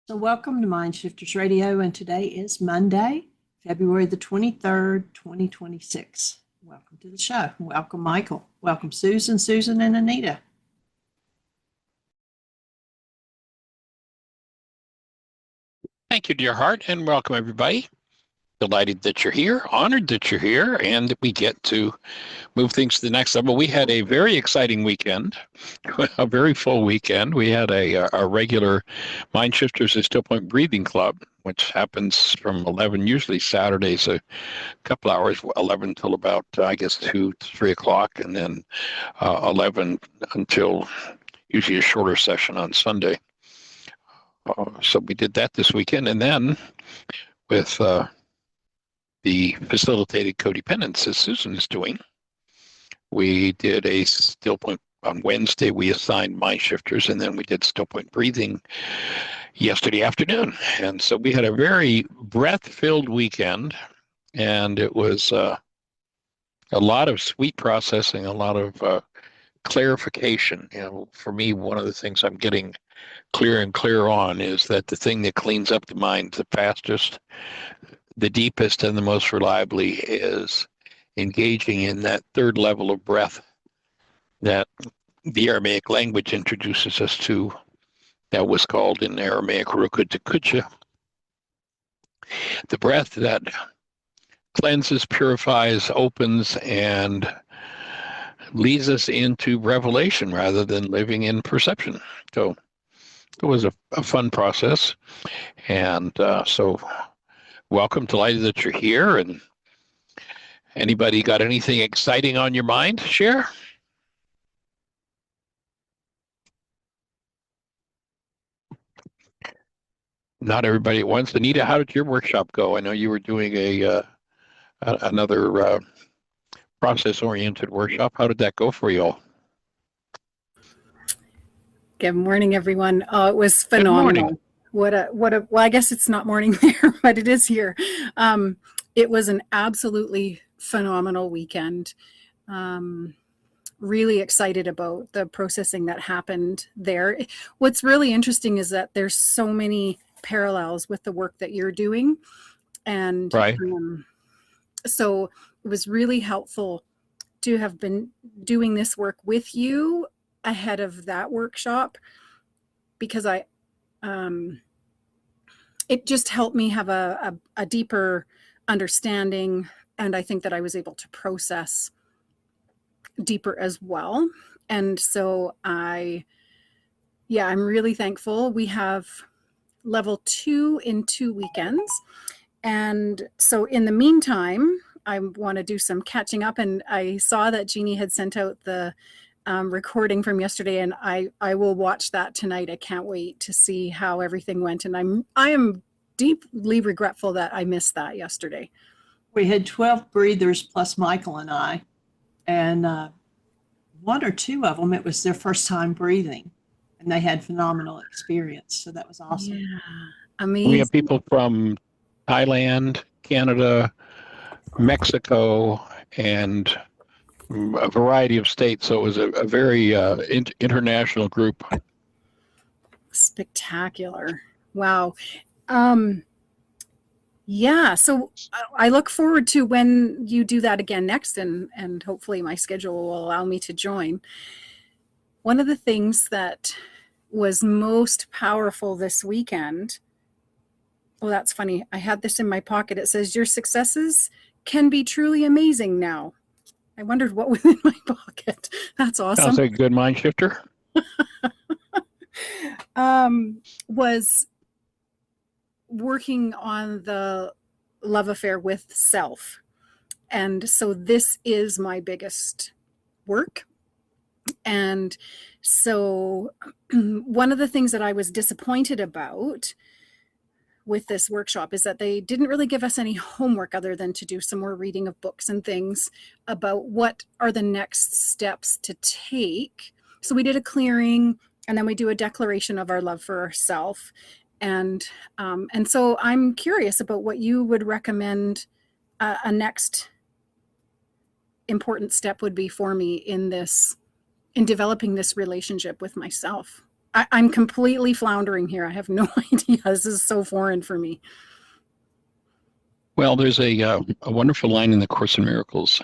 So welcome to Mind Shifters Radio, and today is Monday, February the 23rd, 2026. Welcome to the show. Welcome, Michael. Welcome, Susan, and Anita. Thank you, dear heart, and welcome, everybody. Delighted that you're here, honored that you're here, and that we get to move things to the next level. We had a very exciting weekend, a very full weekend. We had a regular Mind Shifters at Still Point Breathing Club, which happens from 11, usually Saturdays, a couple hours, 11 till about, 2, 3 o'clock, and then 11 until usually a shorter session on Sunday. So we did that this weekend, and then with the facilitated codependence, as Susan is doing, we did a still point on Wednesday. We assigned Mind Shifters, and then we did still point breathing yesterday afternoon. And so we had a very breath-filled weekend, and it was a lot of sweet processing, a lot of clarification. For me, one of the things I'm getting clearer and clearer on is that the thing that cleans up the mind the fastest, the deepest, and the most reliably is engaging in that third level of breath that the Aramaic language introduces us to. That was called in Aramaic Rukud Kucha, the breath that cleanses, purifies, opens, and leads us into revelation rather than living in perception. So it was a fun process. And so welcome, delighted that you're here. And anybody got anything exciting on your mind? Share. Not everybody at once. Anita, how did your workshop go? I know you were doing another process-oriented workshop. How did that go for you all? Good morning, everyone. Oh, it was phenomenal. Well, I guess it's not morning there, but it is here. It was an absolutely phenomenal weekend. Really excited about the processing that happened there. What's really interesting is that there's so many parallels with the work that you're doing. And right. So it was really helpful to have been doing this work with you ahead of that workshop, because it just helped me have a deeper understanding, and I think that I was able to process deeper as well. And so I'm really thankful. We have level 2 in 2 weekends, and so in the meantime I want to do some catching up, and I saw that Jeannie had sent out the recording from yesterday, and I will watch that tonight. I can't wait to see how everything went, and I am deeply regretful that I missed that yesterday. We had 12 breathers plus Michael and I, and one or two of them, it was their first time breathing, and they had phenomenal experience. So that was awesome. Yeah, amazing. We have people from Thailand, Canada, Mexico, and a variety of states. So it was a very international group. Spectacular. Wow. Yeah, so I look forward to when you do that again next, and hopefully my schedule will allow me to join. One of the things that was most powerful this weekend, well, that's funny. I had this in my pocket. It says, "Your successes can be truly amazing now." I wondered what was in my pocket. That's awesome. Sounds like a good mind shifter. Was working on the love affair with self. And so this is my biggest work. And so one of the things that I was disappointed about with this workshop is that they didn't really give us any homework other than to do some more reading of books and things about what are the next steps to take. So we did a clearing, and then we do a declaration of our love for ourselves. And so I'm curious about what you would recommend a next important step would be for me in developing this relationship with myself. I'm completely floundering here. I have no idea. This is so foreign for me. Well, there's a wonderful line in the Course in Miracles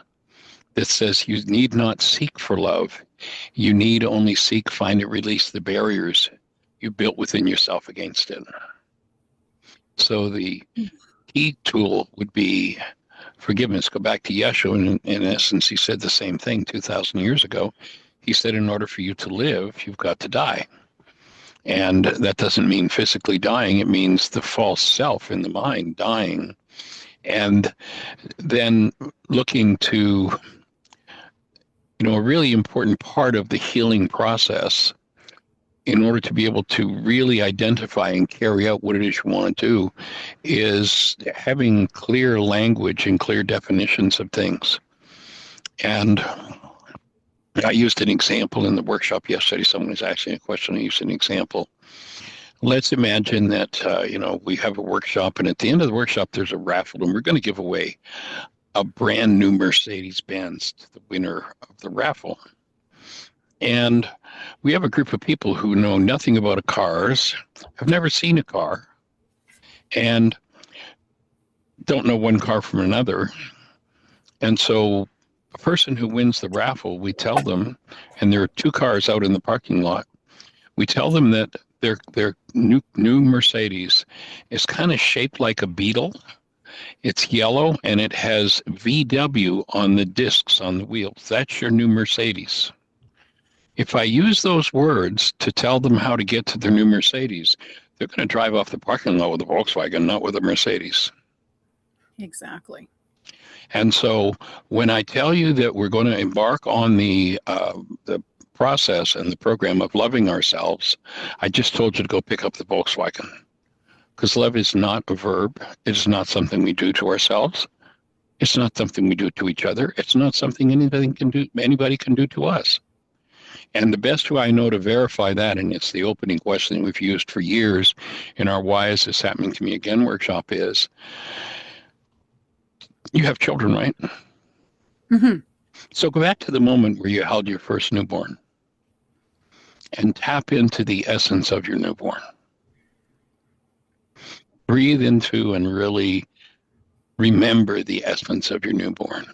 that says, you need not seek for love. You need only seek, find it, release the barriers you built within yourself against it. So the key tool would be forgiveness. Go back to Yeshua, and in essence, he said the same thing 2,000 years ago. He said, in order for you to live, you've got to die. And that doesn't mean physically dying. It means the false self in the mind dying. And then looking to, a really important part of the healing process in order to be able to really identify and carry out what it is you want to do is having clear language and clear definitions of things. And I used an example in the workshop yesterday. Someone was asking a question. I used an example. Let's imagine that, we have a workshop, and at the end of the workshop, there's a raffle, and we're going to give away a brand new Mercedes-Benz to the winner of the raffle. And we have a group of people who know nothing about cars, have never seen a car, and don't know one car from another. And so a person who wins the raffle, we tell them, and there are 2 cars out in the parking lot, we tell them that their new Mercedes is kind of shaped like a beetle. It's yellow, and it has VW on the discs on the wheels. That's your new Mercedes. If I use those words to tell them how to get to their new Mercedes, they're going to drive off the parking lot with a Volkswagen, not with a Mercedes. Exactly. And so when I tell you that we're going to embark on the process and the program of loving ourselves, I just told you to go pick up the Volkswagen. Because love is not a verb. It is not something we do to ourselves. It's not something we do to each other. It's not something anybody can do to us. And the best way I know to verify that, and it's the opening question we've used for years in our Why Is This Happening to Me Again workshop, is you have children, right? Mm-hmm. So go back to the moment where you held your first newborn and tap into the essence of your newborn. Breathe into and really remember the essence of your newborn.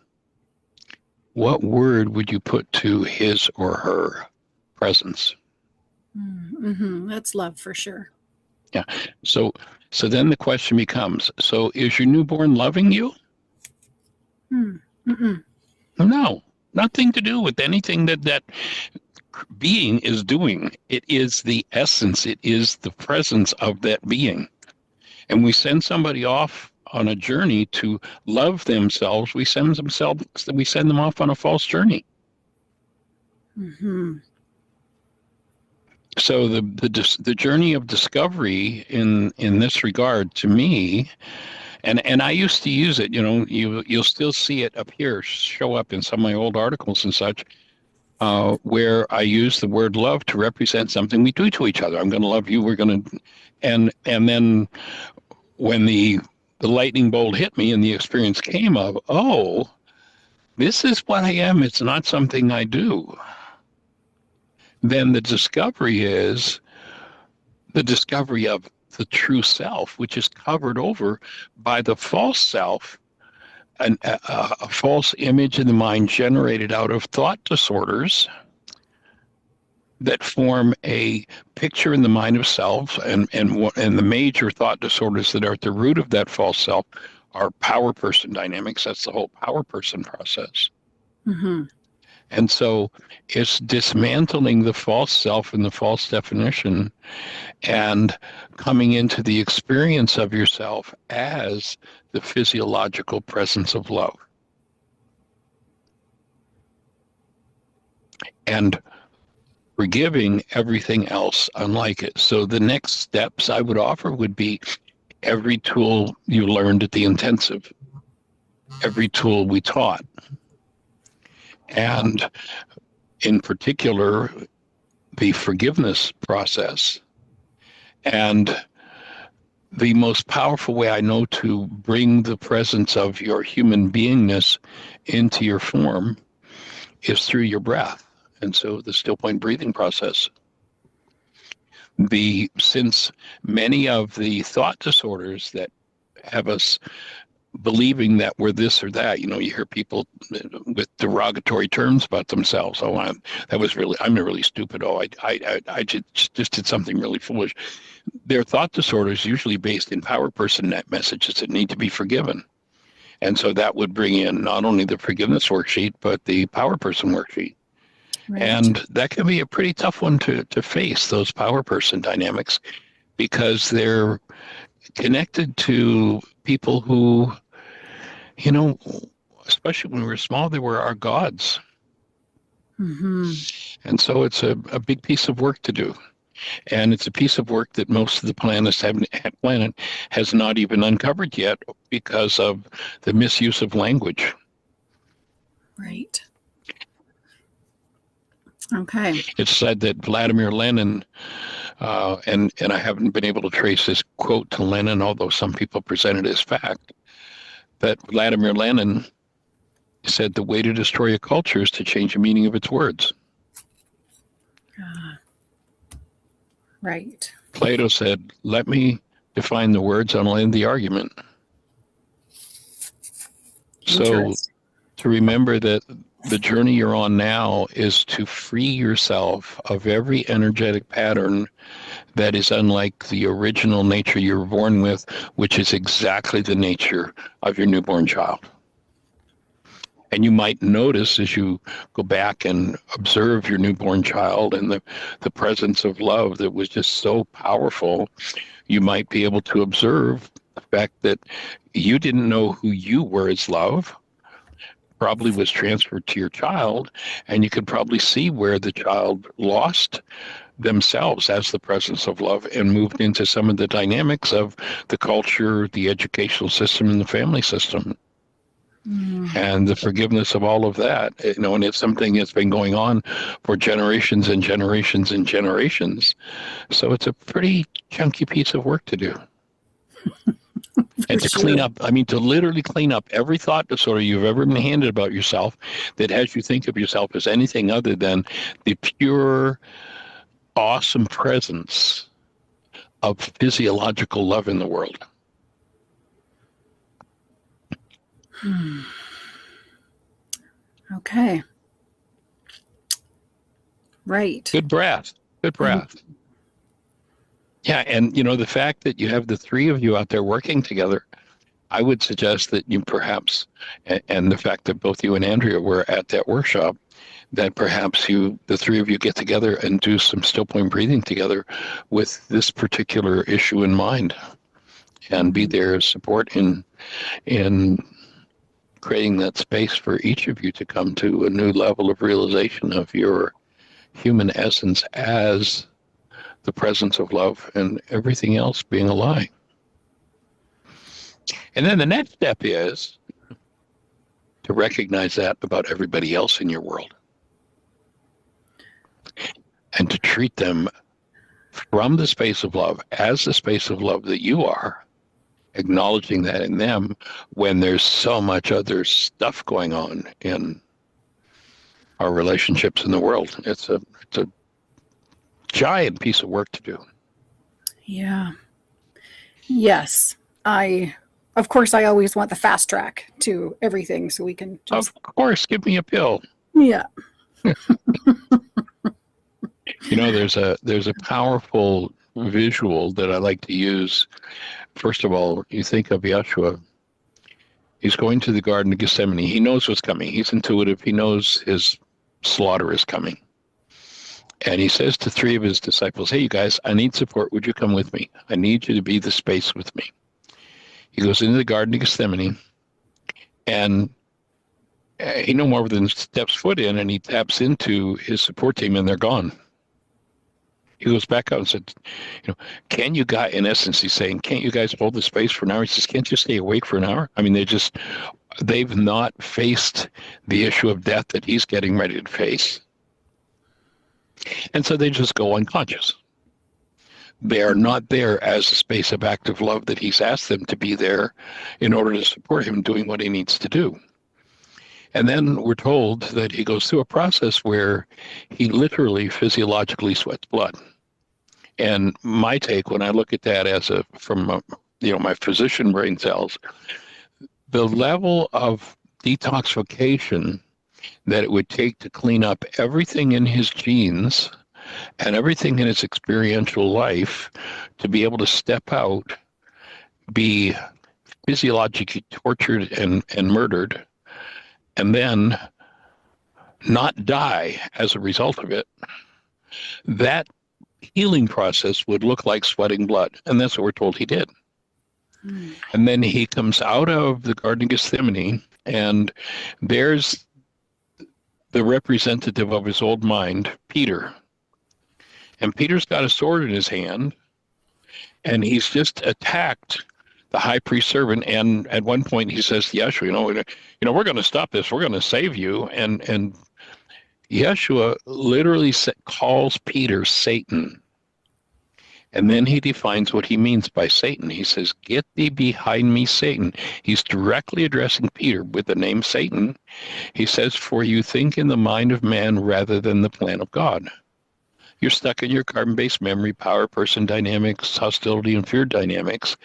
What word would you put to his or her presence? Mm-hmm. That's love for sure. Yeah. So then the question becomes, so is your newborn loving you? Mm-mm. No, nothing to do with anything that being is doing. It is the essence. It is the presence of that being. And we send somebody off on a journey to love themselves. We send them off on a false journey. Mm-hmm. So the journey of discovery in this regard, to me, and I used to use it. You'll still see it show up in some of my old articles and such, where I use the word love to represent something we do to each other. I'm going to love you. We're going to, and then when the lightning bolt hit me and the experience came of, oh, this is what I am. It's not something I do. Then the discovery is the discovery of the true self, which is covered over by the false self, a false image in the mind generated out of thought disorders that form a picture in the mind of self, and the major thought disorders that are at the root of that false self are power person dynamics. That's the whole power person process. Mm-hmm. And so it's dismantling the false self and the false definition and coming into the experience of yourself as the physiological presence of love. And forgiving everything else unlike it. So the next steps I would offer would be every tool you learned at the intensive, every tool we taught. And in particular, the forgiveness process. And the most powerful way I know to bring the presence of your human beingness into your form is through your breath. And so the still point breathing process. Since many of the thought disorders that have us believing that we're this or that, you hear people with derogatory terms about themselves. Oh, I'm really stupid. Oh, I just did something really foolish. Their thought disorders usually based in power person net messages that need to be forgiven. And so that would bring in not only the forgiveness worksheet, but the power person worksheet. Right. And that can be a pretty tough one to face, those power person dynamics, because they're connected to people who, especially when we were small, they were our gods. Mm-hmm. And so it's a big piece of work to do. And it's a piece of work that most of the planet has not even uncovered yet because of the misuse of language. Right. Okay. It's said that Vladimir Lenin, and I haven't been able to trace this quote to Lenin, although some people present it as fact, that Vladimir Lenin said the way to destroy a culture is to change the meaning of its words. Right. Plato said, let me define the words and I'll end the argument. So to remember that the journey you're on now is to free yourself of every energetic pattern that is unlike the original nature you were born with, which is exactly the nature of your newborn child. And you might notice as you go back and observe your newborn child and the presence of love that was just so powerful, you might be able to observe the fact that you didn't know who you were as love, probably was transferred to your child, and you could probably see where the child lost themselves as the presence of love and moved into some of the dynamics of the culture, the educational system, and the family system. And the forgiveness of all of that, and it's something that's been going on for generations and generations and generations. So it's a pretty chunky piece of work to do. And to clean up, to literally clean up every thought disorder you've ever been handed about yourself that has you think of yourself as anything other than the pure, awesome presence of physiological love in the world. Okay. Right. Good breath. Good breath. Yeah, and the fact that you have the three of you out there working together, I would suggest that you perhaps, and the fact that both you and Andrea were at that workshop, that perhaps the three of you get together and do some still point breathing together with this particular issue in mind, and be there as support in creating that space for each of you to come to a new level of realization of your human essence as the presence of love and everything else being a lie. And then the next step is to recognize that about everybody else in your world and to treat them from the space of love as the space of love that you are, acknowledging that in them when there's so much other stuff going on in our relationships in the world. It's a giant piece of work to do. Yeah. Yes. Of course, I always want the fast track to everything so we can just... Of course, give me a pill. Yeah. There's a powerful visual that I like to use. First of all, you think of Yeshua. He's going to the Garden of Gethsemane. He knows what's coming. He's intuitive. He knows his slaughter is coming. And he says to three of his disciples, hey, you guys, I need support. Would you come with me? I need you to be the space with me. He goes into the Garden of Gethsemane, and he no more than steps foot in, and he taps into his support team, and they're gone. He goes back out and said, can you guys, in essence, he's saying, can't you guys hold the space for an hour? He says, can't you stay awake for an hour? They've not faced the issue of death that he's getting ready to face. And so they just go unconscious. They are not there as a space of active love that he's asked them to be there in order to support him doing what he needs to do. And then we're told that he goes through a process where he literally physiologically sweats blood. And my take, when I look at that my physician brain cells, the level of detoxification that it would take to clean up everything in his genes and everything in his experiential life to be able to step out, be physiologically tortured and murdered, and then not die as a result of it, that healing process would look like sweating blood. And that's what we're told he did. Mm. And then he comes out of the Garden of Gethsemane, and there's the representative of his old mind, Peter. And Peter's got a sword in his hand, and he's just attacked the high priest servant. And at one point he says to Yeshua, we're going to stop this. We're going to save you. And Yeshua literally calls Peter Satan. And then he defines what he means by Satan. He says, "Get thee behind me, Satan." He's directly addressing Peter with the name Satan. He says, "For you think in the mind of man rather than the plan of God." You're stuck in your carbon-based memory, power, person dynamics, hostility, and fear dynamics,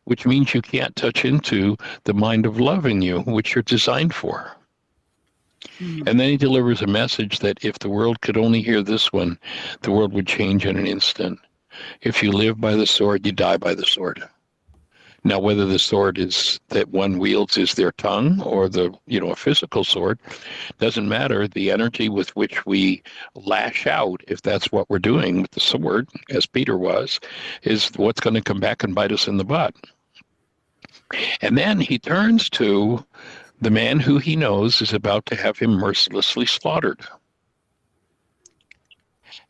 which means you can't touch into the mind of love in you, which you're designed for. Mm. And then he delivers a message that if the world could only hear this one, the world would change in an instant. If you live by the sword, you die by the sword. Now, whether the sword is that one wields is their tongue or a physical sword, doesn't matter. The energy with which we lash out, if that's what we're doing with the sword, as Peter was, is what's going to come back and bite us in the butt. And then he turns to the man who he knows is about to have him mercilessly slaughtered.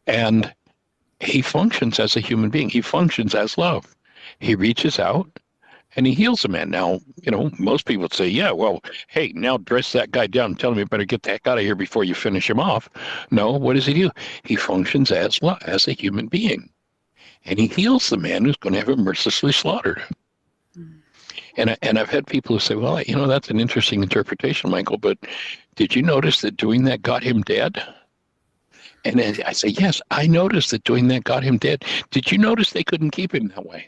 And he functions as a human being. He functions as love. He reaches out and he heals a man. Now, most people would say, yeah, well, hey, now dress that guy down and tell him you better get the heck out of here before you finish him off. No, what does he do? He functions as a human being. And he heals the man who's going to have him mercilessly slaughtered. Mm. And I've had people who say, well, that's an interesting interpretation, Michael, but did you notice that doing that got him dead? And then I say, yes, I noticed that doing that got him dead. Did you notice they couldn't keep him that way?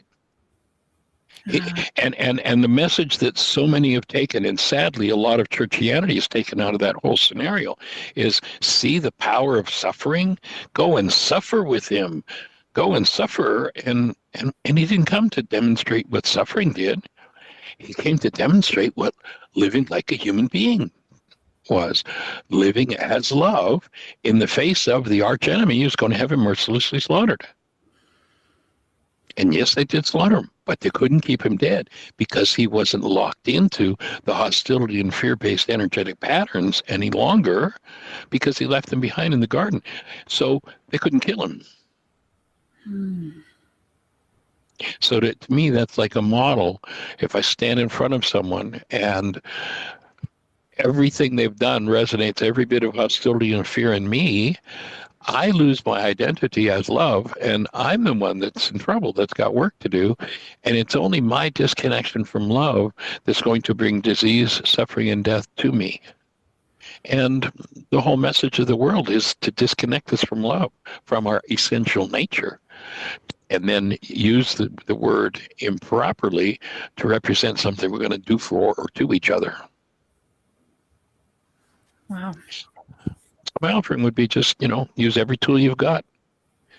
And the message that so many have taken, and sadly a lot of churchianity has taken out of that whole scenario, is see the power of suffering? Go and suffer with him. Go and suffer. And he didn't come to demonstrate what suffering did. He came to demonstrate what living like a human being was, living as love in the face of the archenemy who's going to have him mercilessly slaughtered. And yes, they did slaughter him, but they couldn't keep him dead because he wasn't locked into the hostility and fear-based energetic patterns any longer, because he left them behind in the garden. So they couldn't kill him. Hmm. So to me, that's like a model. If I stand in front of someone and everything they've done resonates every bit of hostility and fear in me, I lose my identity as love, and I'm the one that's in trouble, that's got work to do. And it's only my disconnection from love that's going to bring disease, suffering, and death to me. And the whole message of the world is to disconnect us from love, from our essential nature, and then use the word improperly to represent something we're going to do for or to each other. Wow. My offering would be just, use every tool you've got.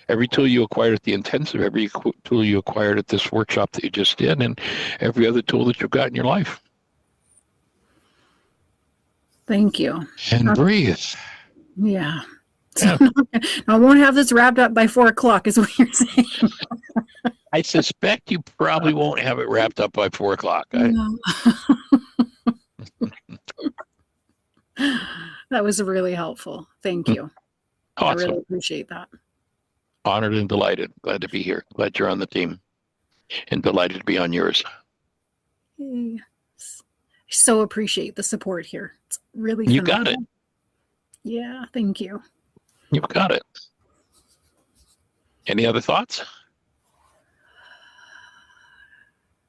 Every tool you acquired at the intensive, every tool you acquired at this workshop that you just did, and every other tool that you've got in your life. Thank you. And breathe. Yeah. So I won't have this wrapped up by 4:00 is what you're saying. I suspect you probably won't have it wrapped up by 4:00. No. That was really helpful. Thank you. Awesome. I really appreciate that. Honored and delighted. Glad to be here. Glad you're on the team. And delighted to be on yours. Hey. So appreciate the support here. It's really You phenomenal. got it. Yeah, thank you. You've got it. Any other thoughts?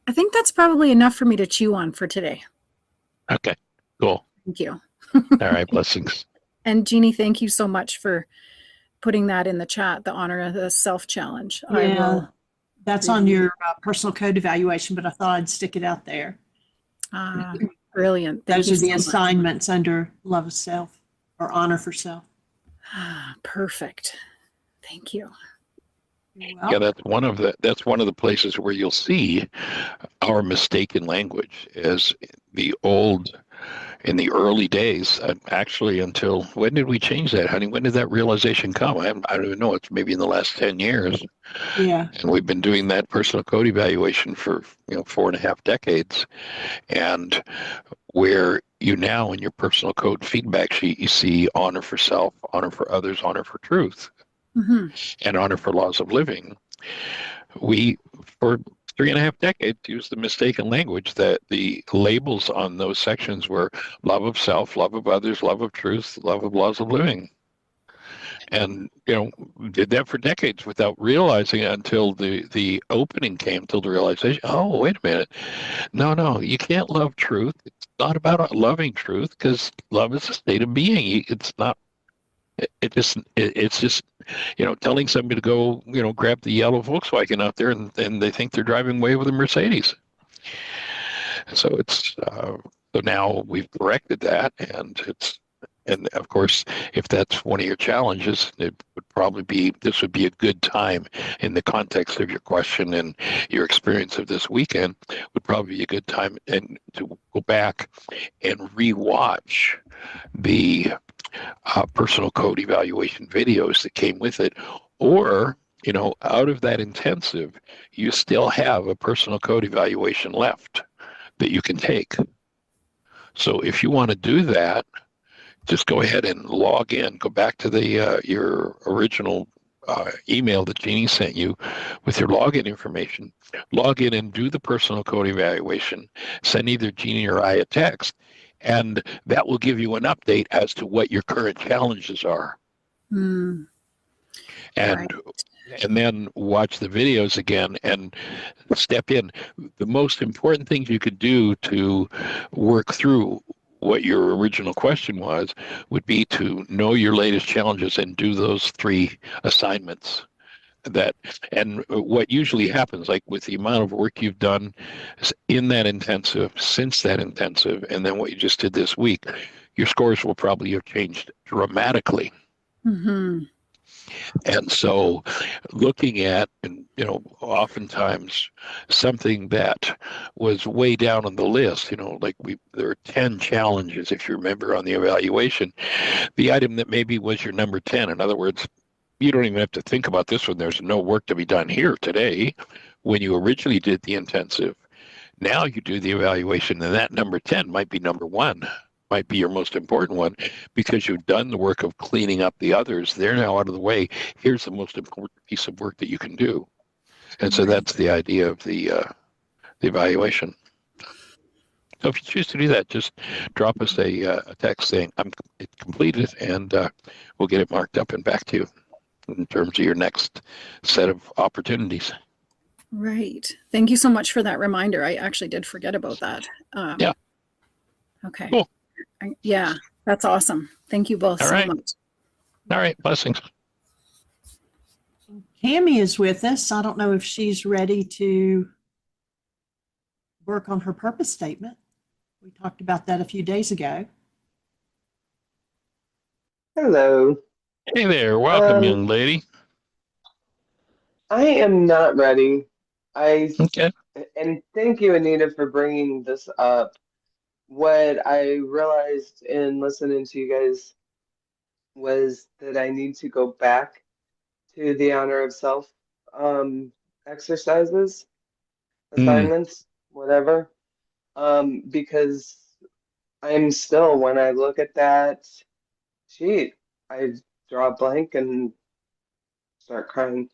I think that's probably enough for me to chew on for today. Okay, cool. Thank you. All right, blessings. And Jeannie, thank you so much for putting that in the chat, the honor of the self challenge. Yeah, I will. that's on review. your personal code evaluation, but I thought I'd stick it out there. Brilliant. Thank Those you are the so much. assignments under love of self or honor for self. Perfect. Thank you. Yeah, that's one of the places where you'll see our mistaken language as in the early days, actually until when did we change that, honey? When did that realization come? I don't even know. It's maybe in the last 10 years. Yeah. And we've been doing that personal code evaluation for 4.5 decades. And where you now in your personal code feedback sheet, you see honor for self, honor for others, honor for truth, and honor for laws of living. We, for 3.5 decades, used the mistaken language that the labels on those sections were love of self, love of others, love of truth, love of laws of living. And, did that for decades without realizing it until the opening came, till the realization, oh, wait a minute. No, you can't love truth. It's not about loving truth, because love is a state of being. It's not, it's just, telling somebody to go, grab the yellow Volkswagen out there and they think they're driving away with a Mercedes. So so now we've corrected that, and of course, if that's one of your challenges, this would be a good time in the context of your question and your experience of this weekend, would probably be a good time and to go back and rewatch the personal code evaluation videos that came with it. Or, out of that intensive, you still have a personal code evaluation left that you can take. So if you want to do that, just go ahead and log in. Go back to your original email that Jeannie sent you with your login information. Log in and do the personal code evaluation. Send either Jeannie or I a text, and that will give you an update as to what your current challenges are. And then watch the videos again and step in. The most important things you could do to work through what your original question was would be to know your latest challenges and do those 3 assignments. And what usually happens, like with the amount of work you've done in that intensive, since that intensive, and then what you just did this week, your scores will probably have changed dramatically. And so looking at, and oftentimes something that was way down on the list, like there are 10 challenges, if you remember, on the evaluation, the item that maybe was your number 10. In other words, you don't even have to think about this one. There's no work to be done here today. When you originally did the intensive, now you do the evaluation, and that number 10 might be number 1. Might be your most important one, because you've done the work of cleaning up the others. They're now out of the way. Here's the most important piece of work that you can do. And so that's the idea of the evaluation. So if you choose to do that, just drop us a text saying, it's completed, and we'll get it marked up and back to you in terms of your next set of opportunities. Right. Thank you so much for that reminder. I actually did forget about that. Yeah. Okay. Cool. Yeah, that's awesome. Thank you both so much. All right. Blessings. Cammie is with us. I don't know if she's ready to work on her purpose statement. We talked about that a few days ago. Hello. Hey there. Welcome, young lady. I am not ready. Okay. And thank you, Anita, for bringing this up. What I realized in listening to you guys was that I need to go back to the honor of self exercises, assignments, whatever. Because I'm still, when I look at that sheet, I draw a blank and start crying.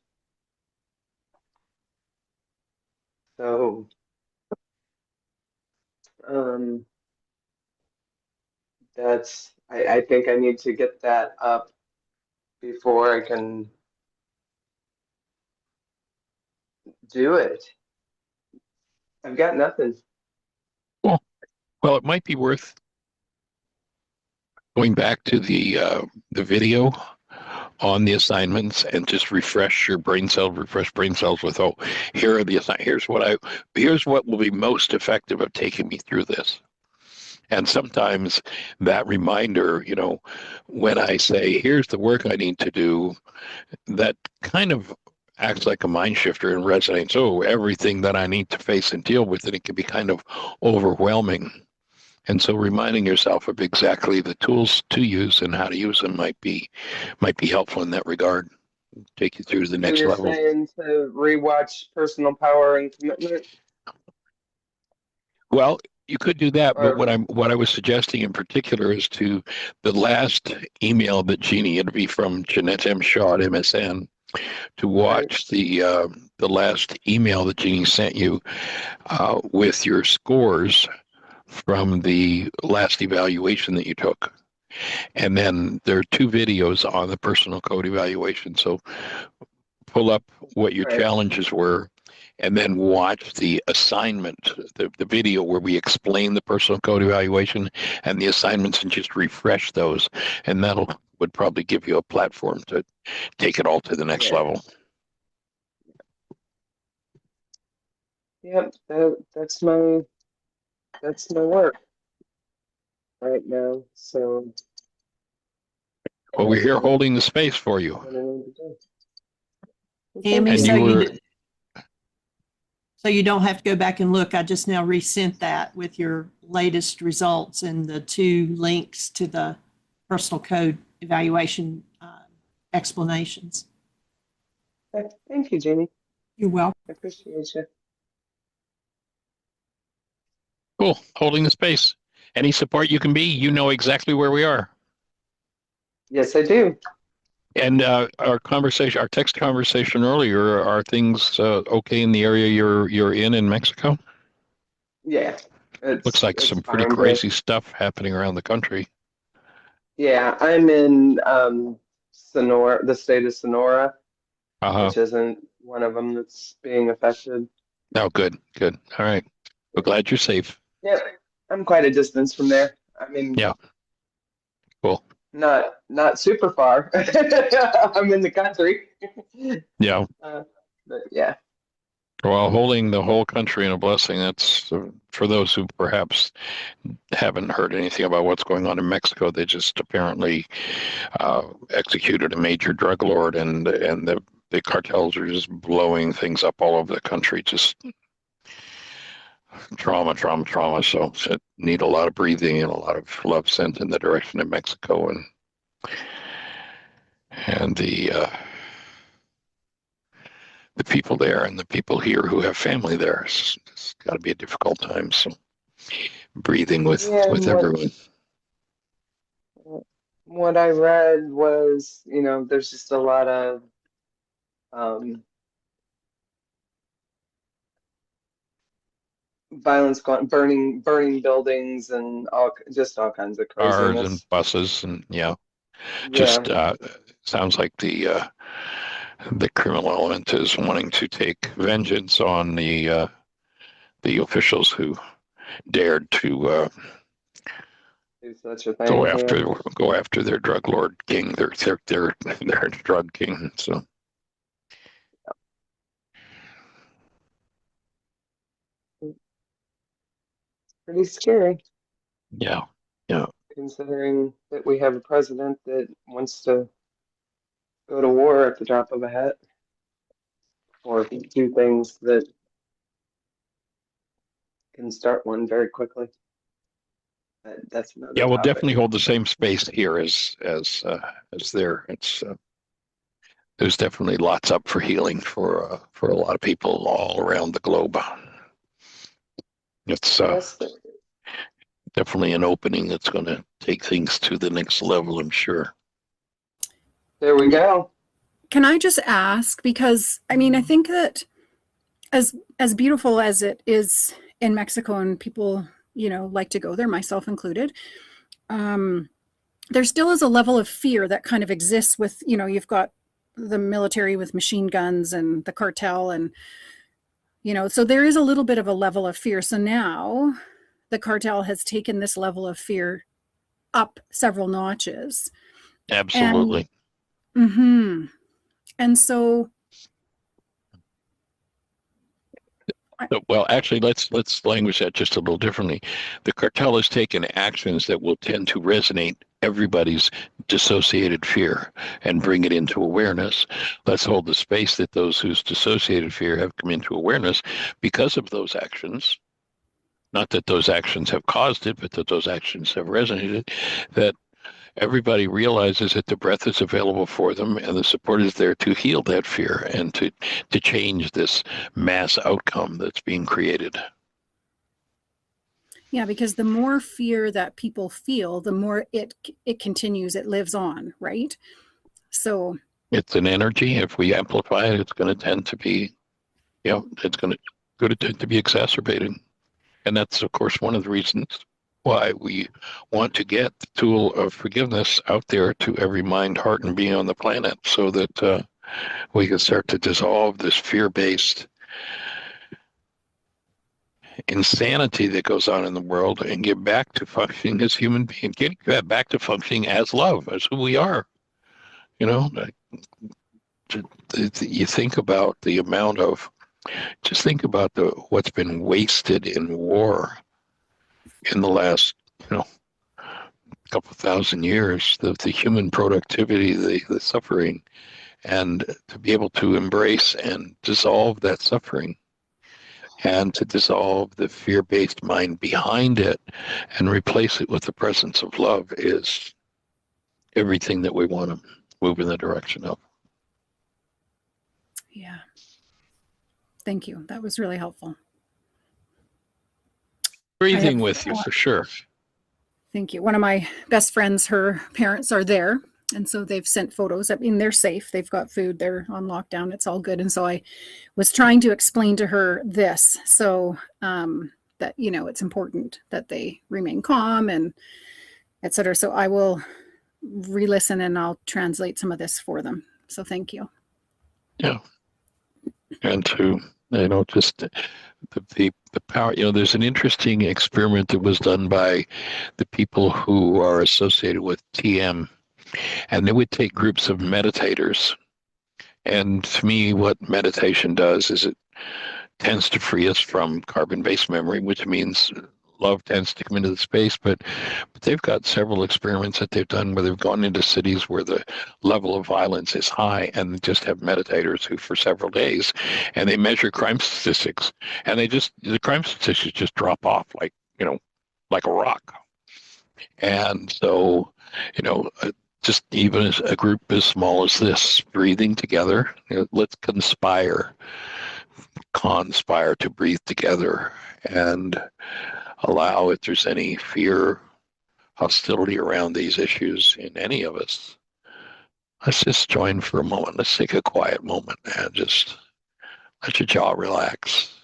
So, I think I need to get that up before I can do it. I've got nothing. Cool. Well, it might be worth going back to the video on the assignments and just refresh brain cells with, oh, here are the here's what will be most effective of taking me through this. And sometimes that reminder, when I say, here's the work I need to do, that kind of acts like a mind shifter and resonates. Oh, everything that I need to face and deal with, and it can be kind of overwhelming. And so reminding yourself of exactly the tools to use and how to use them might be helpful in that regard. Take you through the So next you're level. saying to rewatch Personal Power and Commitment? Well, you could do that, but Or, what I was suggesting in particular is to the last email that Jeannie, it'd be from Jeanette M. Shaw at MSN, to watch the last email that Jeannie sent you with your scores from the last evaluation that you took. And then there are 2 videos on the personal code evaluation. So pull up what your challenges were and then watch the assignment, the video where we explain the personal code evaluation and the assignments, and just refresh those. And would probably give you a platform to take it all to the next level. Yep, that's my work right now. So, Well, we're here holding the space for you. what I need to do. Amy, And so you don't have to go back and look. I just now resent that with your latest results and the 2 links to the personal code evaluation explanations. Thank you, Jeannie. You're welcome. I appreciate you. Cool. Holding the space. Any support you can be, you know exactly where we are. Yes, I do. And our text conversation earlier, are things okay in the area you're in Mexico? Yeah. Looks like some pretty fine, crazy stuff happening around the country. Yeah, I'm in Sonora, the state of Sonora, which isn't one of them that's being affected. Oh, good. All right. We're glad you're safe. Yeah, I'm quite a distance from there. I mean, yeah. Cool. Not super far. I'm in the country. Yeah. But yeah. Well, holding the whole country in a blessing, that's for those who perhaps haven't heard anything about what's going on in Mexico. They just apparently executed a major drug lord, and the cartels are just blowing things up all over the country. Just trauma. So need a lot of breathing and a lot of love sent in the direction of Mexico and the people there and the people here who have family there. It's got to be a difficult time. So breathing with everyone. What I read was, there's just a lot of violence, burning buildings, and all kinds of craziness. Cars and buses and just sounds like the criminal element is wanting to take vengeance on the officials who dared to do such a thing. Go after their drug lord king, their drug king. So. Pretty scary. Yeah. Considering that we have a president that wants to go to war at the drop of a hat, or do things that can start one very quickly. That's another we'll topic. definitely hold the same space here as there. It's there's definitely lots up for healing for a lot of people all around the globe. It's definitely an opening that's going to take things to the next level, I'm sure. There we go. Can I just ask, because I think that as beautiful as it is in Mexico, and people like to go there, myself included, there still is a level of fear that kind of exists with you've got the military with machine guns and the cartel, and so there is a little bit of a level of fear. So now the cartel has taken this level of fear up several notches. Absolutely. Mm-hmm. And so, Well, actually, let's language that just a little differently. The cartel has taken actions that will tend to resonate everybody's dissociated fear and bring it into awareness. Let's hold the space that those whose dissociated fear have come into awareness because of those actions. Not that those actions have caused it, but that those actions have resonated. That everybody realizes that the breath is available for them and the support is there to heal that fear and to change this mass outcome that's being created. yeah, because the more fear that people feel, the more it continues, it lives on, right? So It's an energy. If we amplify it, it's going to tend to be, it's going to tend to be exacerbated. And that's, of course, one of the reasons why we want to get the tool of forgiveness out there to every mind, heart, and being on the planet so that we can start to dissolve this fear-based insanity that goes on in the world and get back to functioning as human beings, get back to functioning as love, as who we are. You know, you think about the amount of, just think about what's been wasted in war in the last, couple thousand years, the human productivity, the suffering, and to be able to embrace and dissolve that suffering and to dissolve the fear-based mind behind it and replace it with the presence of love is everything that we want to move in the direction of. yeah, thank you. That was really helpful. Breathing with you for sure. Thank you. One of my best friends, her parents are there. And so they've sent photos. I mean, they're safe. They've got food. They're on lockdown. It's all good. And so I was trying to explain to her this. So that, it's important that they remain calm and et cetera. So I will re-listen and I'll translate some of this for them. So thank you. Yeah. And to, just the power, there's an interesting experiment that was done by the people who are associated with TM, and they would take groups of meditators. And to me, what meditation does is it tends to free us from carbon-based memory, which means love tends to come into the space. But they've got several experiments that they've done where they've gone into cities where the level of violence is high and just have meditators who for several days, and they measure crime statistics, and the crime statistics just drop off like a rock. And so, just even as a group as small as this, breathing together, let's conspire to breathe together and allow, if there's any fear, hostility around these issues in any of us, let's just join for a moment. Let's take a quiet moment and just let your jaw relax.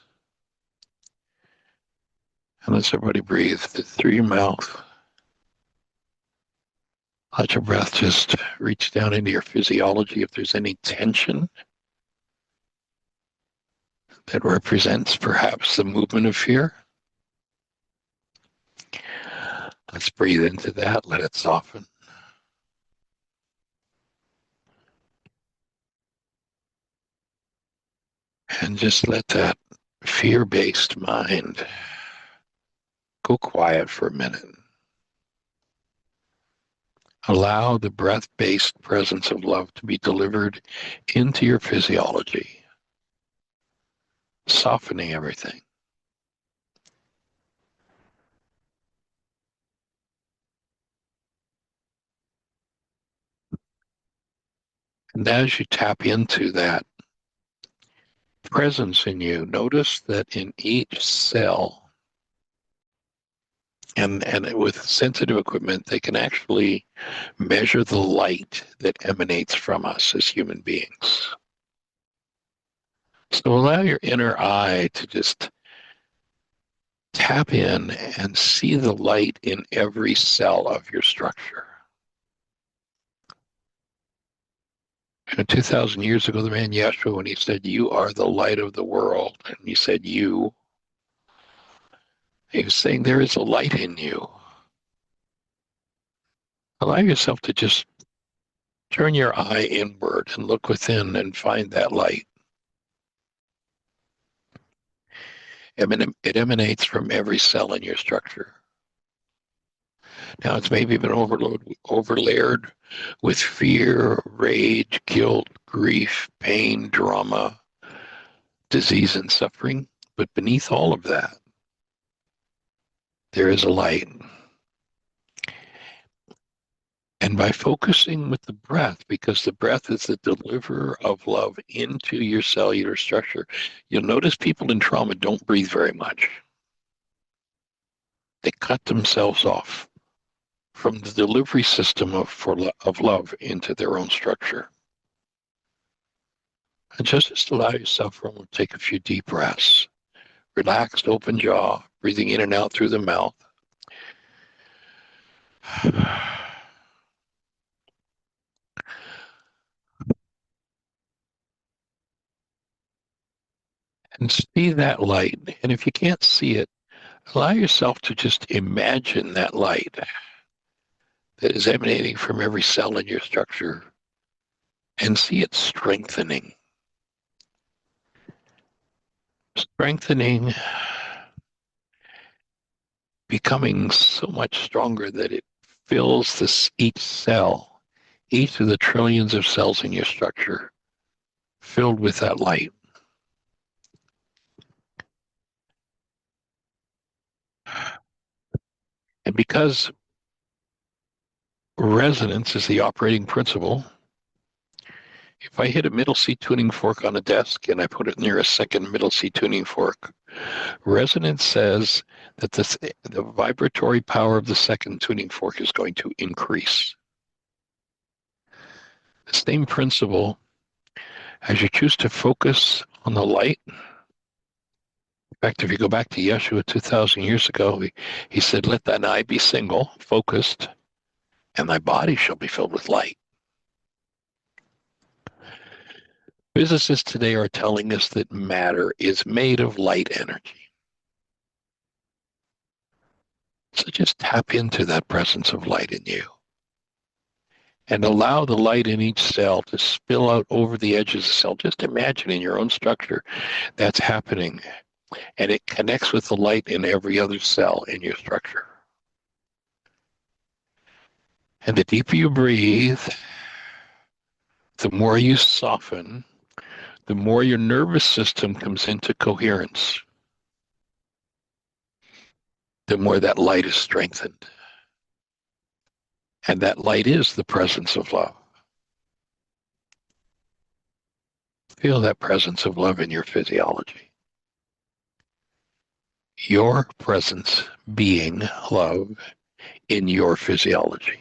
And let's everybody breathe through your mouth. Let your breath just reach down into your physiology. If there's any tension that represents perhaps the movement of fear, let's breathe into that. Let it soften. And just let that fear-based mind go quiet for a minute. Allow the breath-based presence of love to be delivered into your physiology, softening everything. And as you tap into that presence in you, notice that in each cell, and with sensitive equipment, they can actually measure the light that emanates from us as human beings. So allow your inner eye to just tap in and see the light in every cell of your structure. 2,000 years ago, the man Yeshua, when he said, "You are the light of the world," and he said, "You," he was saying there is a light in you. Allow yourself to just Turn your eye inward and look within and find that light. It emanates from every cell in your structure. Now, it's maybe been overlaid with fear, rage, guilt, grief, pain, drama, disease, and suffering. But beneath all of that, there is a light. And by focusing with the breath, because the breath is the deliverer of love into your cellular structure, you'll notice people in trauma don't breathe very much. They cut themselves off from the delivery system of love into their own structure. And just allow yourself to take a few deep breaths. Relaxed, open jaw, breathing in and out through the mouth. And see that light. And if you can't see it, allow yourself to just imagine that light that is emanating from every cell in your structure and see it strengthening. Strengthening, becoming so much stronger that it fills each cell, each of the trillions of cells in your structure, filled with that light. And because resonance is the operating principle, if I hit a middle C tuning fork on a desk and I put it near a second middle C tuning fork, resonance says that the vibratory power of the second tuning fork is going to increase. The same principle, as you choose to focus on the light. In fact, if you go back to Yeshua 2,000 years ago, he said, let thine eye be single, focused, and thy body shall be filled with light. Physicists today are telling us that matter is made of light energy. So just tap into that presence of light in you and allow the light in each cell to spill out over the edges of the cell. Just imagine in your own structure that's happening, and it connects with the light in every other cell in your structure. And the deeper you breathe, the more you soften, the more your nervous system comes into coherence, the more that light is strengthened. And that light is the presence of love. Feel that presence of love in your physiology. Your presence being love in your physiology.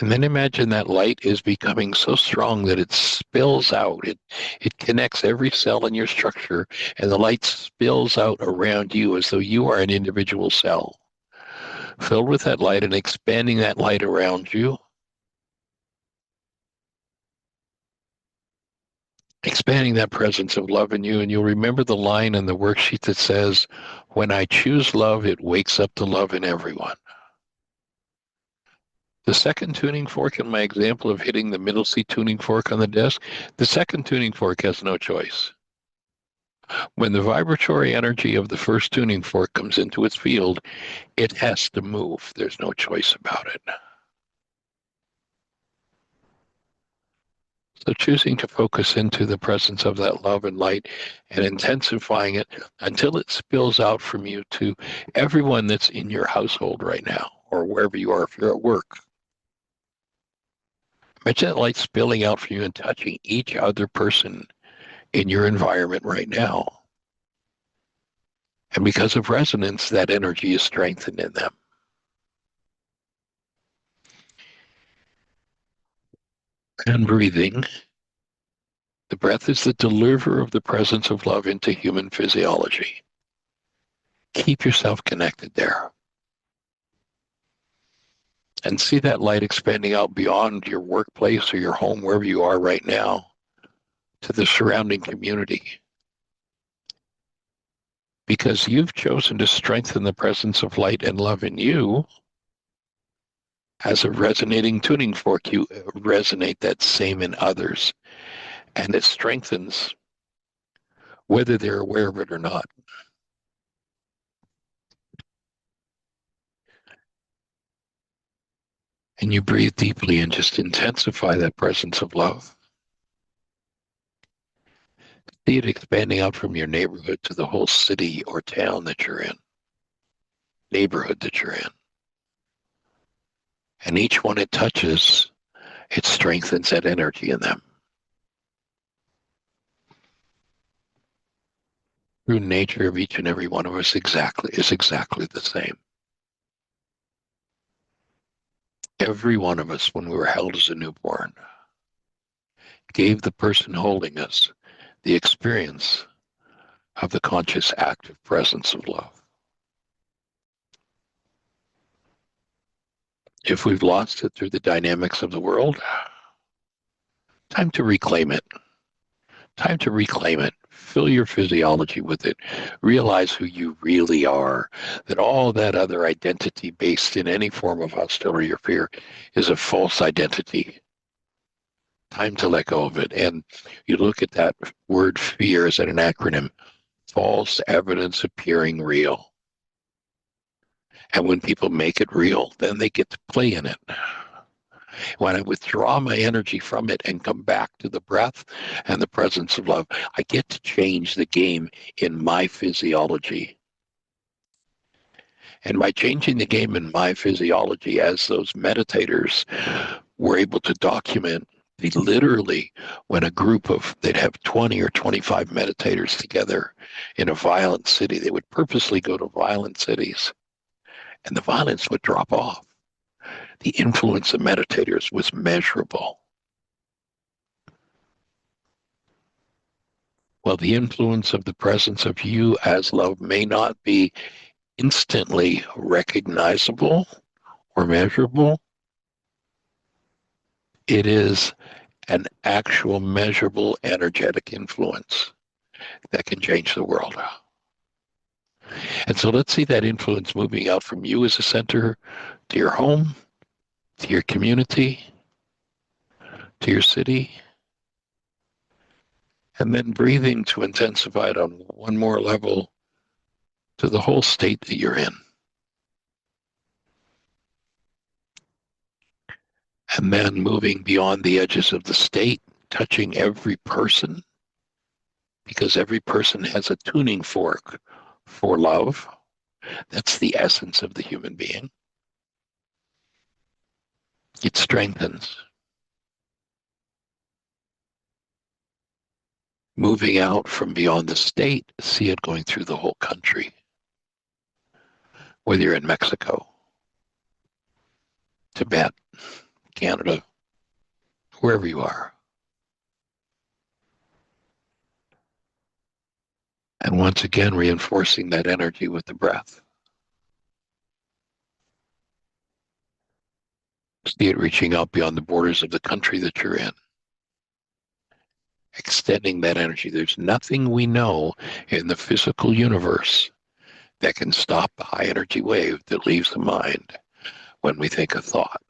And then imagine that light is becoming so strong that it spills out. It connects every cell in your structure, and the light spills out around you as though you are an individual cell, filled with that light and expanding that light around you. Expanding that presence of love in you, and you'll remember the line in the worksheet that says, when I choose love, it wakes up the love in everyone. The second tuning fork in my example of hitting the middle C tuning fork on the desk, the second tuning fork has no choice. When the vibratory energy of the first tuning fork comes into its field, it has to move. There's no choice about it. So choosing to focus into the presence of that love and light and intensifying it until it spills out from you to everyone that's in your household right now, or wherever you are if you're at work. Imagine that light spilling out from you and touching each other person in your environment right now. And because of resonance, that energy is strengthened in them. And breathing. The breath is the deliverer of the presence of love into human physiology. Keep yourself connected there. And see that light expanding out beyond your workplace or your home, wherever you are right now, to the surrounding community. because you've chosen to strengthen the presence of light and love in you. As a resonating tuning fork, you resonate that same in others, and it strengthens whether they're aware of it or not. And you breathe deeply and just intensify that presence of love. See it expanding out from your neighborhood to the whole city or town that you're in, neighborhood that you're in. And each one it touches, it strengthens that energy in them. True nature of each and every one of us is exactly the same. Every one of us, when we were held as a newborn, gave the person holding us the experience of the conscious active presence of love. If we've lost it through the dynamics of the world, time to reclaim it. Time to reclaim it. Fill your physiology with it. Realize who you really are. That all that other identity based in any form of hostility or fear is a false identity. Time to let go of it. And you look at that word fear as an acronym. False evidence appearing real. And when people make it real, then they get to play in it. When I withdraw my energy from it and come back to the breath and the presence of love, I get to change the game in my physiology. And by changing the game in my physiology, as those meditators were able to document, they literally, when a group of, they'd have 20 or 25 meditators together in a violent city, they would purposely go to violent cities, and the violence would drop off. The influence of meditators was measurable. Well, the influence of the presence of you as love may not be instantly recognizable or measurable. It is an actual measurable energetic influence that can change the world. And so let's see that influence moving out from you as a center to your home, to your community, to your city, and then breathing to intensify it on one more level to the whole state that you're in. And then moving beyond the edges of the state, touching every person, because every person has a tuning fork for love. That's the essence of the human being. It strengthens. Moving out from beyond the state, see it going through the whole country. Whether you're in Mexico, Tibet, Canada, wherever you are. And once again, reinforcing that energy with the breath. See it reaching out beyond the borders of the country that you're in. Extending that energy. There's nothing we know in the physical universe that can stop the high energy wave that leaves the mind when we think a thought.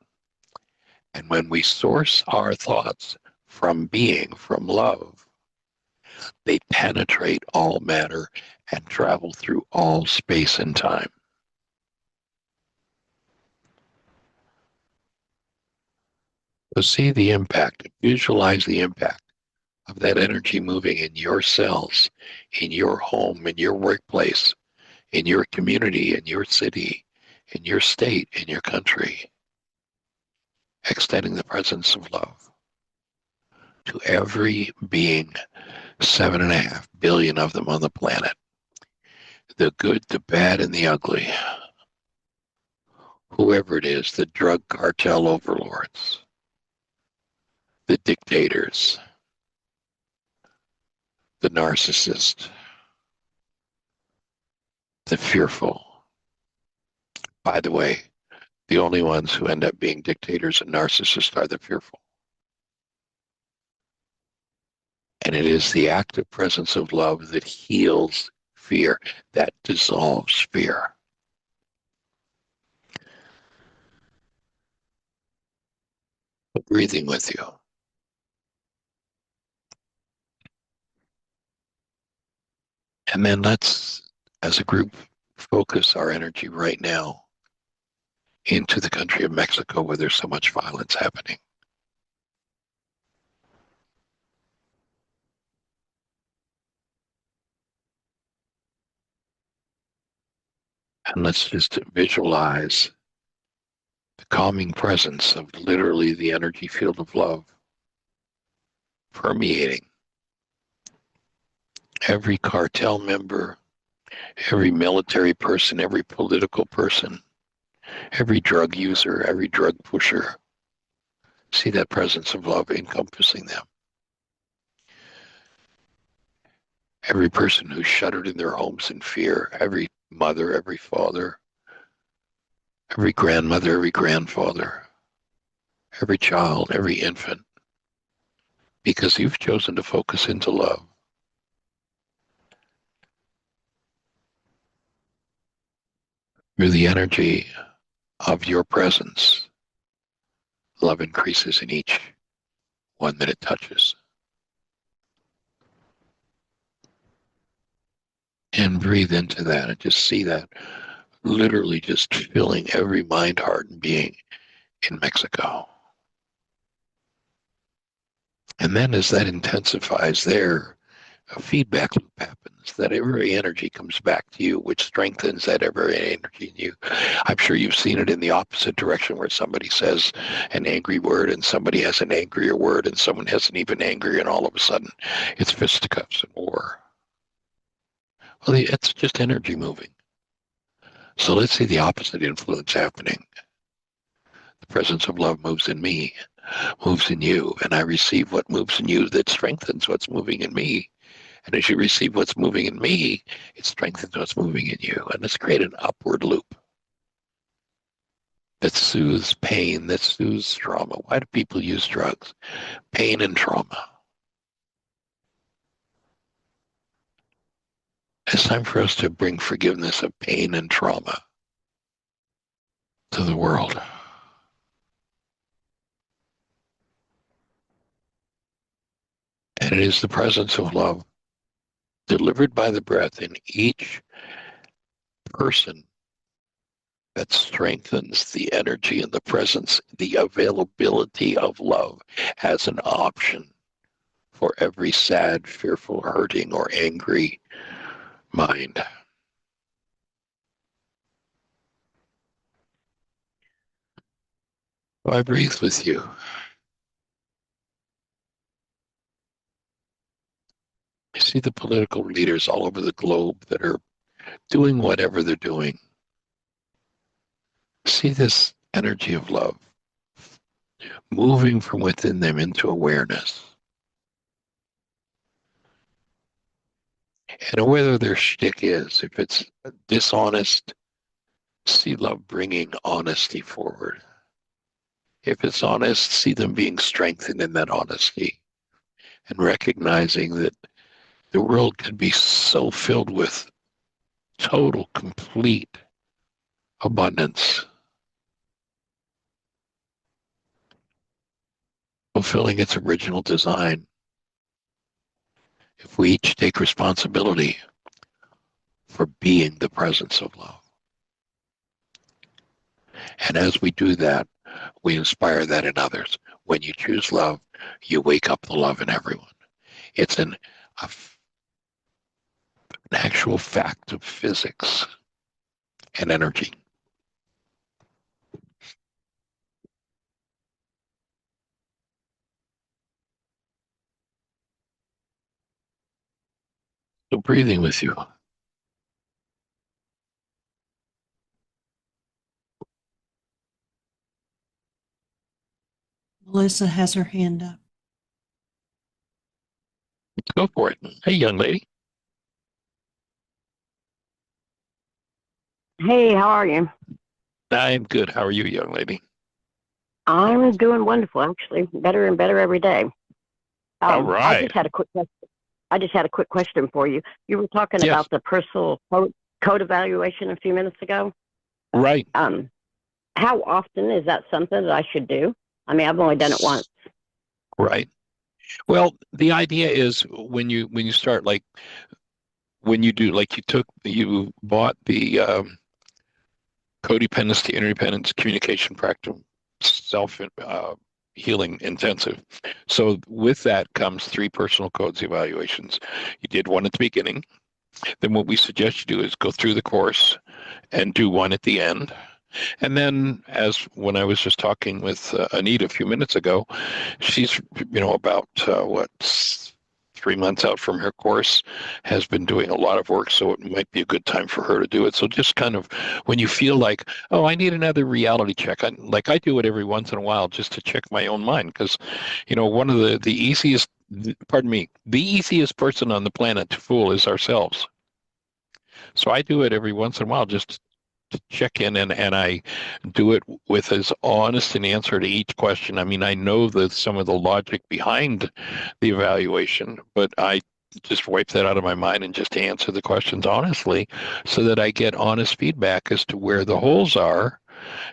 And when we source our thoughts from being, from love, they penetrate all matter and travel through all space and time. So see the impact, visualize the impact of that energy moving in your cells, in your home, in your workplace, in your community, in your city, in your state, in your country, extending the presence of love to every being, 7.5 billion of them on the planet, the good, the bad, and the ugly, whoever it is, the drug cartel overlords, the dictators, the narcissist, the fearful. By the way, the only ones who end up being dictators and narcissists are the fearful. And it is the active presence of love that heals fear, that dissolves fear. Breathing with you. And then let's, as a group, focus our energy right now into the country of Mexico where there's so much violence happening. And let's just visualize the calming presence of literally the energy field of love permeating every cartel member, every military person, every political person, every drug user, every drug pusher. See that presence of love encompassing them. Every person who's shuttered in their homes in fear, every mother, every father, every grandmother, every grandfather, every child, every infant, because you've chosen to focus into love. Through the energy of your presence, love increases in each one that it touches. And breathe into that and just see that literally just filling every mind, heart, and being in Mexico. And then as that intensifies there, a feedback loop happens, that every energy comes back to you, which strengthens that every energy in you. I'm sure you've seen it in the opposite direction where somebody says an angry word and somebody has an angrier word and someone has an even angrier, and all of a sudden it's fisticuffs and war. Well, it's just energy moving. So let's see the opposite influence happening. The presence of love moves in me, moves in you, and I receive what moves in you that strengthens what's moving in me. And as you receive what's moving in me, it strengthens what's moving in you. And let's create an upward loop that soothes pain, that soothes trauma. Why do people use drugs? Pain and trauma. It's time for us to bring forgiveness of pain and trauma to the world. And it is the presence of love delivered by the breath in each person that strengthens the energy and the presence, the availability of love as an option for every sad, fearful, hurting, or angry mind. So I breathe with you. I see the political leaders all over the globe that are doing whatever they're doing. See this energy of love moving from within them into awareness. And whether their shtick is, if it's dishonest, see love bringing honesty forward. If it's honest, see them being strengthened in that honesty and recognizing that the world can be so filled with total, complete abundance, fulfilling its original design. If we each take responsibility for being the presence of love. And as we do that, we inspire that in others. When you choose love, you wake up the love in everyone. It's an actual fact of physics and energy. So breathing with you. Melissa has her hand up. Go for it. Hey, young lady. Hey, how are you? I'm good. How are you, young lady? I'm doing wonderful, actually. Better and better every day. All I right. just had a quick question. I just had a quick question for you. You were talking Yes. about the personal code evaluation a few minutes ago. Right. How often is that something that I should do? I mean, I've only done it once. Right. Well, the idea is when you start, like when you do, like you bought the codependence to interdependence communication practice self healing intensive. So with that comes 3 personal codes evaluations. You did one at the beginning. Then what we suggest you do is go through the course and do one at the end. And then, as when I was just talking with Anita a few minutes ago, she's about 3 months out from her course, has been doing a lot of work, so it might be a good time for her to do it. So just kind of when you feel like, oh, I need another reality check, I do it every once in a while just to check my own mind, because one of the easiest, the easiest person on the planet to fool is ourselves. So I do it every once in a while just to check in, and I do it with as honest an answer to each question. I mean, I know that some of the logic behind the evaluation, but I just wipe that out of my mind and just answer the questions honestly so that I get honest feedback as to where the holes are.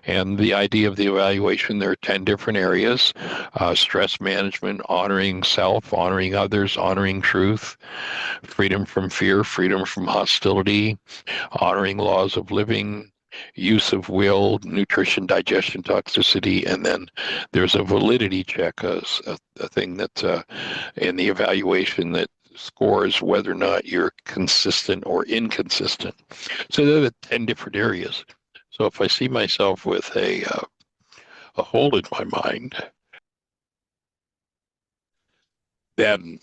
And the idea of the evaluation, there are 10 different areas: stress management, honoring self, honoring others, honoring truth, freedom from fear, freedom from hostility, honoring laws of living, use of will, nutrition, digestion, toxicity, and then there's a validity check, a thing that in the evaluation that scores whether or not you're consistent or inconsistent. So there are the 10 different areas. So if I see myself with a hole in my mind, then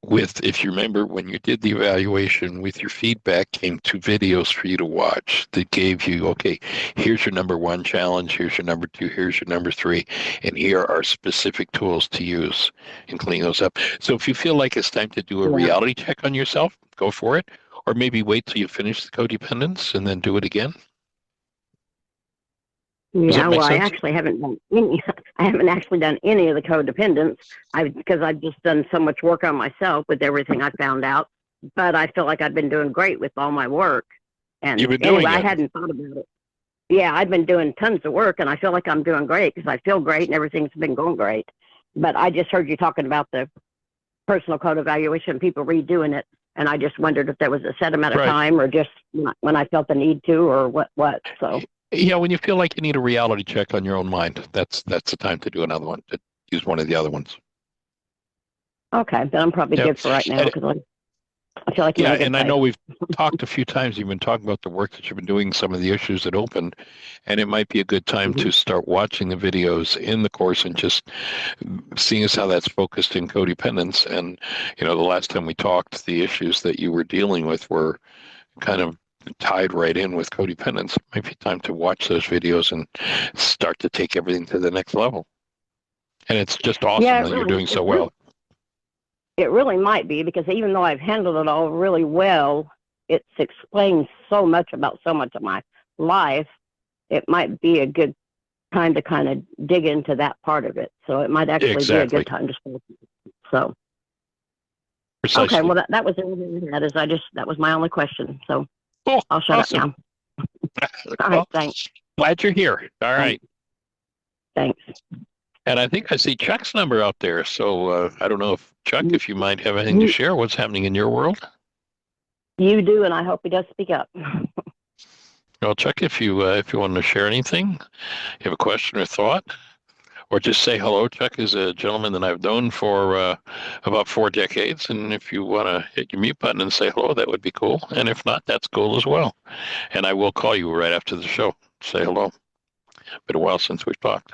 if you remember when you did the evaluation, with your feedback came 2 videos for you to watch that gave you, okay, here's your number 1 challenge, here's your number 2, here's your number 3, and here are specific tools to use and clean those up. So if you feel like it's time to do a reality check on yourself, go for it, or maybe wait till you finish the codependence and then do it again. Yeah, well, I actually haven't done any. I haven't actually done any of the codependence. Because I've just done so much work on myself with everything I found out. But I feel like I've been doing great with all my work. And You've been doing I it. hadn't thought about it. Yeah, I've been doing tons of work, and I feel like I'm doing great because I feel great and everything's been going great. But I just heard you talking about the personal code evaluation, people redoing it, and I just wondered if there was a set amount of time or just when I felt the need to, or what. So. Yeah, when you feel like you need a reality check on your own mind, that's the time to do another one, to use one of the other ones. Okay, then I'm probably good for right now, because I feel like and I know we've talked a few times. You've been talking about the work that you've been doing, some of the issues that opened, and it might be a good time to start watching the videos in the course and just seeing as how that's focused in codependence. And the last time we talked, the issues that you were dealing with were kind of tied right in with codependence. It might be time to watch those videos and start to take everything to the next level. And it's just awesome that you're doing so well. It really might be, because even though I've handled it all really well, it's explained so much about so much of my life. It might be a good time to kind of dig into that part of it. So it might actually be a good time to start. So. Precisely. Okay, well, that was everything I had. That was my only question. So I'll shut up now. All right, thanks. Glad you're here. All right. Thanks. And I think I see Chuck's number out there. So I don't know if Chuck, if you might have anything to share, what's happening in your world? You do, and I hope he does speak up. Well, Chuck, if you want to share anything, you have a question or thought, or just say hello. Chuck is a gentleman that I've known for about 4 decades, and if you want to hit your mute button and say hello, that would be cool. And if not, that's cool as well. And I will call you right after the show. Say hello. Been a while since we've talked.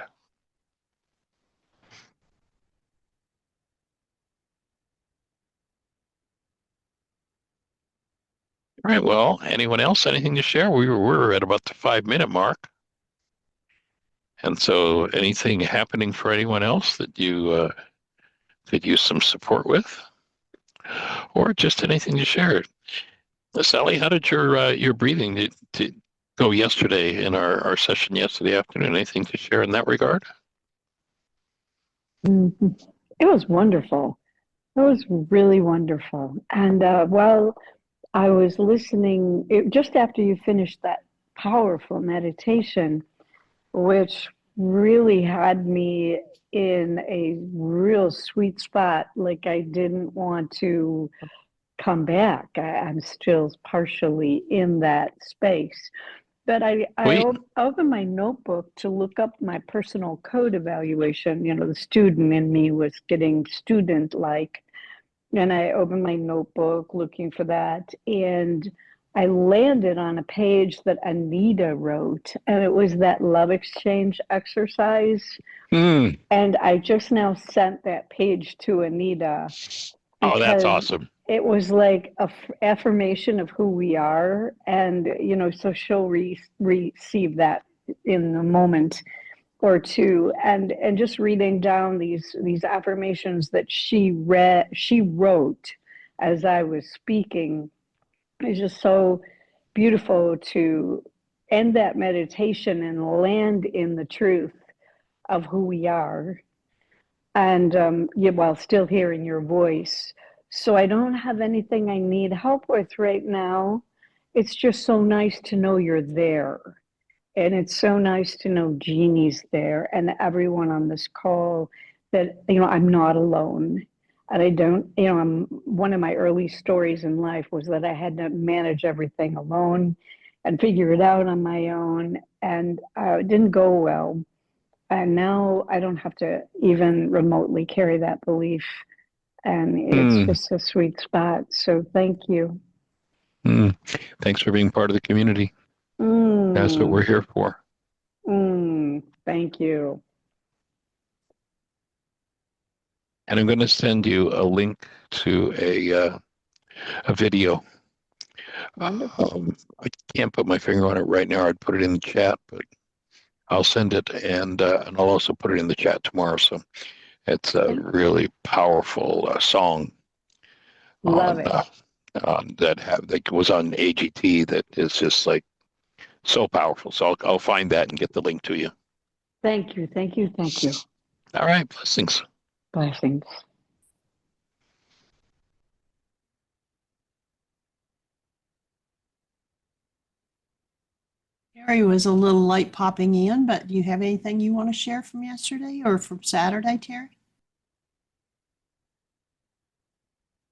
All right. Well, anyone else? Anything to share? We're at about the 5-minute mark. And so, anything happening for anyone else that you could use some support with, or just anything to share? Sally, how did your breathing to go yesterday in our session yesterday afternoon? Anything to share in that regard? It was wonderful. That was really wonderful. And while I was listening, just after you finished that powerful meditation, which really had me in a real sweet spot, like I didn't want to come back. I'm still partially in that space. But Sweet. opened my notebook to look up my personal code evaluation. You know, the student in me was getting student like. And I opened my notebook looking for that. And I landed on a page that Anita wrote. And it was that love exchange exercise. Mm. And I just now sent that page to Anita Oh, that's because awesome. it was like a affirmation of who we are. And, you know, so she'll receive that in a moment or two. And just reading down these affirmations that she wrote as I was speaking is just so beautiful to end that meditation and land in the truth of who we are, and yeah, while still hearing your voice. So I don't have anything I need help with right now. It's just so nice to know you're there. And it's so nice to know Jeannie's there and everyone on this call, that, you know, I'm not alone. And I don't, you know, one of my early stories in life was that I had to manage everything alone and figure it out on my own. And it didn't go well. And now I don't have to even remotely carry that belief. And it's Mm. just a sweet spot. So thank you. Mm. Thanks for being part of the community. That's what we're here for. Thank you. And I'm going to send you a link to a video. Wonderful. I can't put my finger on it right now. I'd put it in the chat, but I'll send it, and I'll also put it in the chat tomorrow. So it's a really powerful song Love on, it. that was on AGT that is just like so powerful. So I'll find that and get the link to you. Thank you. Thank you. Thank you. All right, blessings. Blessings. Terry was a little late popping in, but do you have anything you want to share from yesterday or from Saturday, Terry?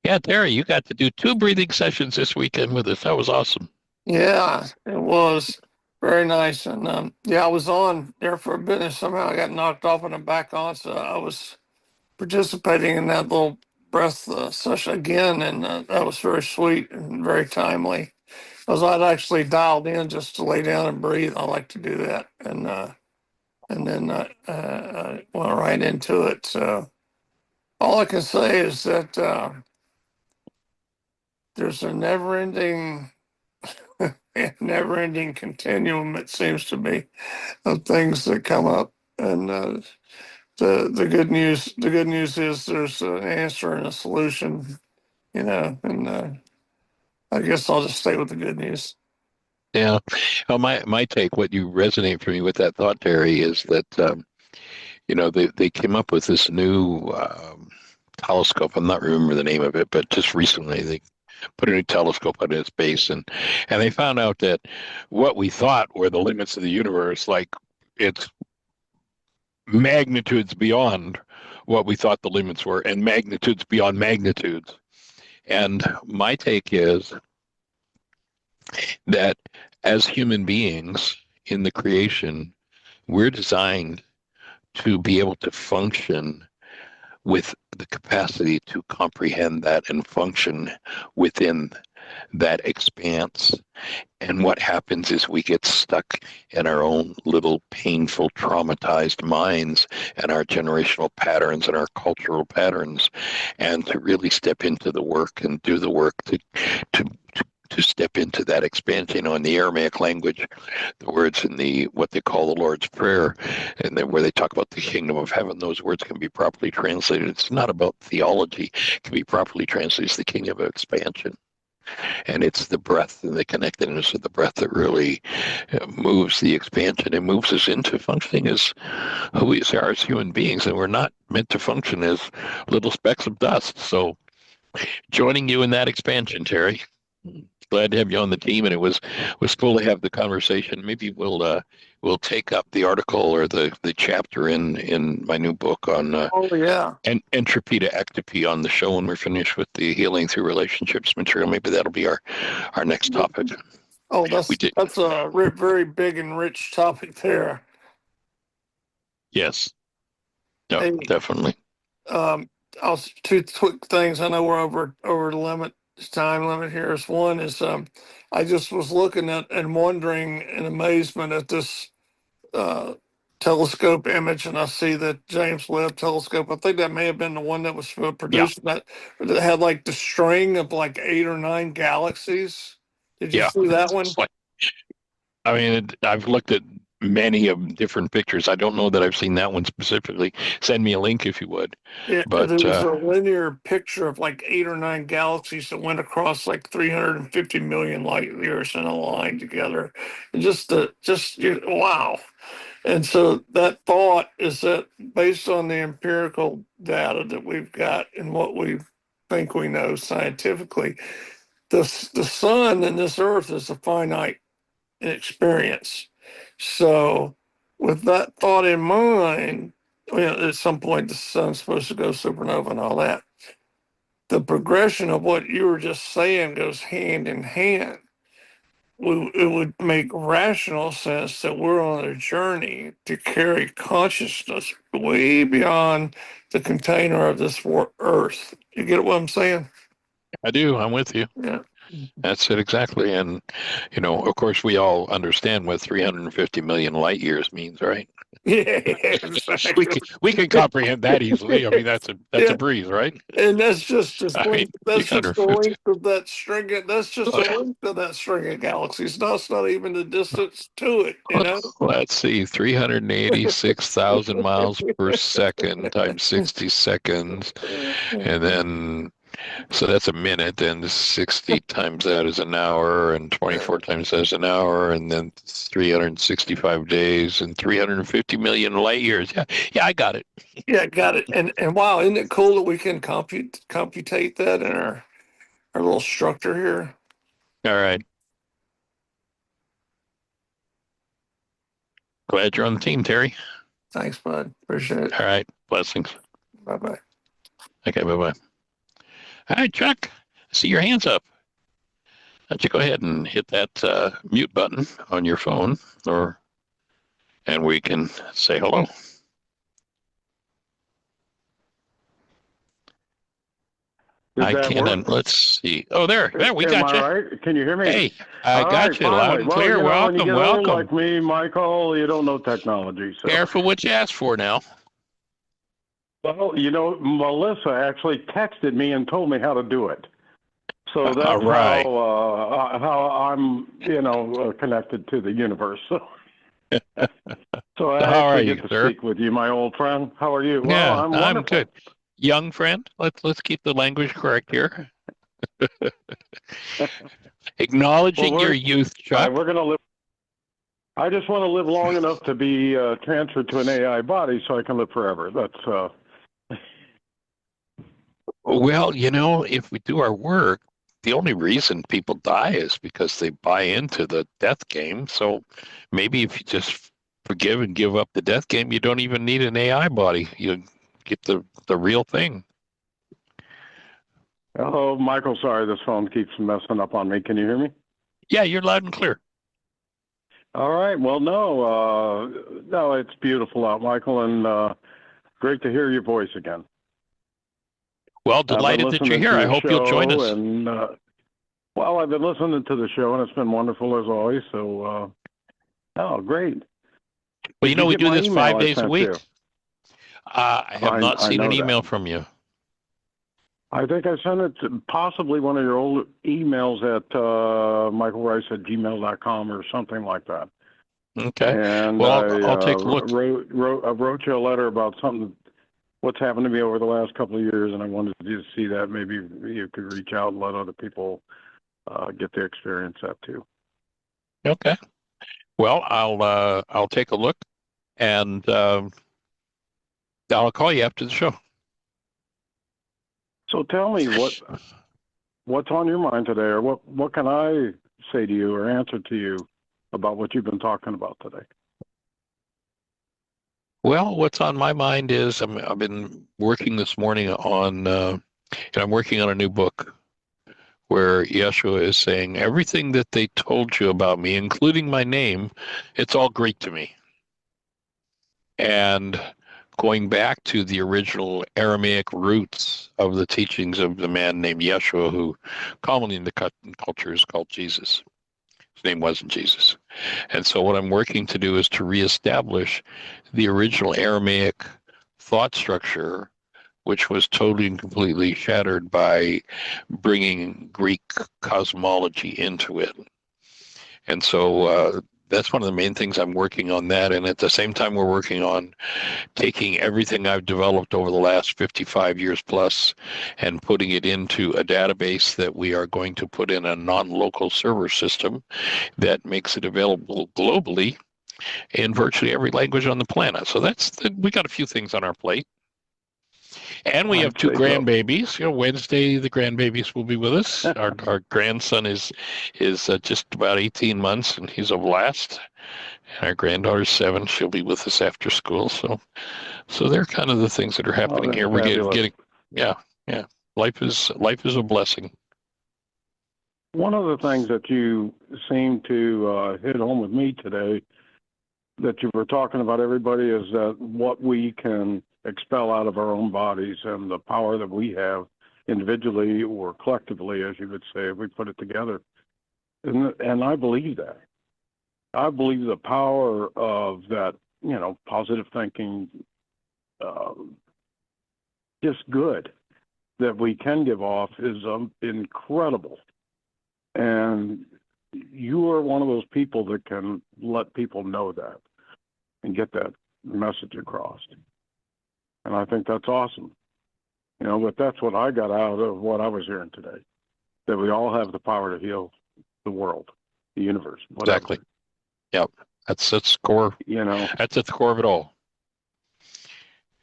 Yeah, Terry, you got to do 2 breathing sessions this weekend with us. That was awesome. Yeah, it was very nice. And yeah, I was on there for a bit and somehow I got knocked off and I'm back on. So I was participating in that little breath session again. And that was very sweet and very timely. Because I'd actually dialed in just to lay down and breathe. I like to do that. And then went right into it. So all I can say is that there's a never ending continuum, it seems to be, of things that come up. And the good news is there's an answer and a solution, you know. And I guess I'll just stay with the good news. Yeah. Well, my take, what you resonate for me with that thought, Terry, is that you know, they came up with this new telescope. I'm not remember the name of it, but just recently they put a new telescope out in space, and they found out that what we thought were the limits of the universe, like it's magnitudes beyond what we thought the limits were, and magnitudes beyond magnitudes. And my take is that as human beings in the creation, we're designed to be able to function with the capacity to comprehend that and function within that expanse. And what happens is we get stuck in our own little painful, traumatized minds and our generational patterns and our cultural patterns. And to really step into the work and do the work to step into that expansion. You know, in the Aramaic language, the words in the what they call the Lord's Prayer, and then where they talk about the kingdom of heaven, those words can be properly translated. It's not about theology; it can be properly translated as the kingdom of expansion. And it's the breath and the connectedness of the breath that really moves the expansion and moves us into functioning as who we are as human beings. And we're not meant to function as little specks of dust. So joining you in that expansion, Terry. Glad to have you on the team, and it was cool to have the conversation. Maybe we'll take up the article or the chapter in my new book on Oh yeah. entropy to ectopy on the show when we're finished with the healing through relationships material. Maybe that'll be our next topic. Oh, We did, that's a very big and rich topic there. yes, no, Hey, definitely. I'll two quick things. I know we're over the limit, time limit here. Is one is I just was looking at and wondering in amazement at this uh, telescope image, and I see that James Webb telescope. I think that may have been the one that was Yeah, produced that had like the string of like 8 or 9 galaxies. Did you yeah. see that It's one? like, I mean, I've looked at many of different pictures. I don't know that I've seen that one specifically. Send me a link if you would. Yeah, But there was a linear picture of like 8 or 9 galaxies that went across like 350 million light years in a line together. And wow. And so that thought is that based on the empirical data that we've got and what we think we know scientifically, the sun and this earth is a finite experience. So, with that thought in mind, at some point the sun's supposed to go supernova and all that. The progression of what you were just saying goes hand in hand. It would make rational sense that we're on a journey to carry consciousness way beyond the container of this earth. You get what I'm saying? I do. I'm with you. Yeah. That's it exactly. And, of course, we all understand what 350 million light years means, right? Yeah, We exactly. can, we can comprehend that easily. I mean, that's a Yeah. breeze, right? And that's just I mean, that's just the 350. length of that string. That's just the length of that string of galaxies. That's not even the distance to it. You know. Let's see, 386,000 miles per second times 60 seconds. And then, so that's a minute, and 60 times that is an hour, and 24 times that is an hour, and then 365 days and 350 million light years. Yeah, I got it. Yeah, got it. And wow, isn't it cool that we can computate that in our little structure here? All right. Glad you're on the team, Terry. Thanks, bud. Appreciate it. All right. Blessings. Bye bye. Okay, bye-bye. All right, Chuck, I see your hands up. Why don't you go ahead and hit that mute button on your phone, and we can say hello. I can't. Let's see. Oh, there we got you. Right? Can you hear me? Hey, I got you loud and clear. When you get Welcome. old like me, Michael, you don't know technology. So. Careful what you ask for now. Well, Melissa actually texted me and told me how to do it. So that's All right. how I'm, connected to the universe. So, I How are actually you, get to sir? speak with you, my old friend. How are you? Well, Yeah, I'm wonderful. I'm good. Young friend, let's keep the language correct here. Acknowledging your youth, Chuck. We're gonna live. I just want to live long enough to be transferred to an AI body so I can live forever. That's. Well, if we do our work, the only reason people die is because they buy into the death game. So maybe if you just forgive and give up the death game, you don't even need an AI body. You get the real thing. Oh, Michael, sorry, this phone keeps messing up on me. Can you hear me? Yeah, you're loud and clear. All right. Well, no, it's beautiful out, Michael, and great to hear your voice again. Well, delighted that you're here. I hope you'll join us. And, I've been listening to the show, and it's been wonderful as always. So, great. Well, we do this 5 days a week. Too? I have not seen an email from you. I think I sent it to possibly one of your old emails at michaelryce@gmail.com or something like that. Okay. And well, I'll take a look. I wrote you a letter about something, what's happened to me over the last couple of years, and I wanted you to see that. Maybe you could reach out and let other people get to experience that too. Okay. Well, I'll take a look, and I'll call you after the show. So tell me what's on your mind today, or what can I say to you or answer to you about what you've been talking about today? Well, what's on my mind is I've been working this morning on, and I'm working on a new book where Yeshua is saying everything that they told you about me, including my name, it's all Greek to me. And going back to the original Aramaic roots of the teachings of the man named Yeshua, who commonly in the culture is called Jesus. His name wasn't Jesus. And so what I'm working to do is to reestablish the original Aramaic thought structure, which was totally and completely shattered by bringing Greek cosmology into it. And so that's one of the main things I'm working on that. And at the same time, we're working on taking everything I've developed over the last 55 years plus and putting it into a database that we are going to put in a non-local server system that makes it available globally in virtually every language on the planet. So we got a few things on our plate. And we have two grandbabies. Wednesday the grandbabies will be with us. Our grandson is just about 18 months, and he's a blast. And our granddaughter's 7. She'll be with us after school. So they're kind of the things that are happening here. We're getting yeah. Life is a blessing. One of the things that you seem to hit home with me today, that you were talking about, everybody, is that what we can expel out of our own bodies and the power that we have individually or collectively, as you would say, if we put it together. And I believe that. I believe the power of that, positive thinking, just good, that we can give off is incredible. And you are one of those people that can let people know that and get that message across. And I think that's awesome. But that's what I got out of what I was hearing today, that we all have the power to heal the world, the universe, whatever. Exactly. Yep. That's core. That's at the core of it all.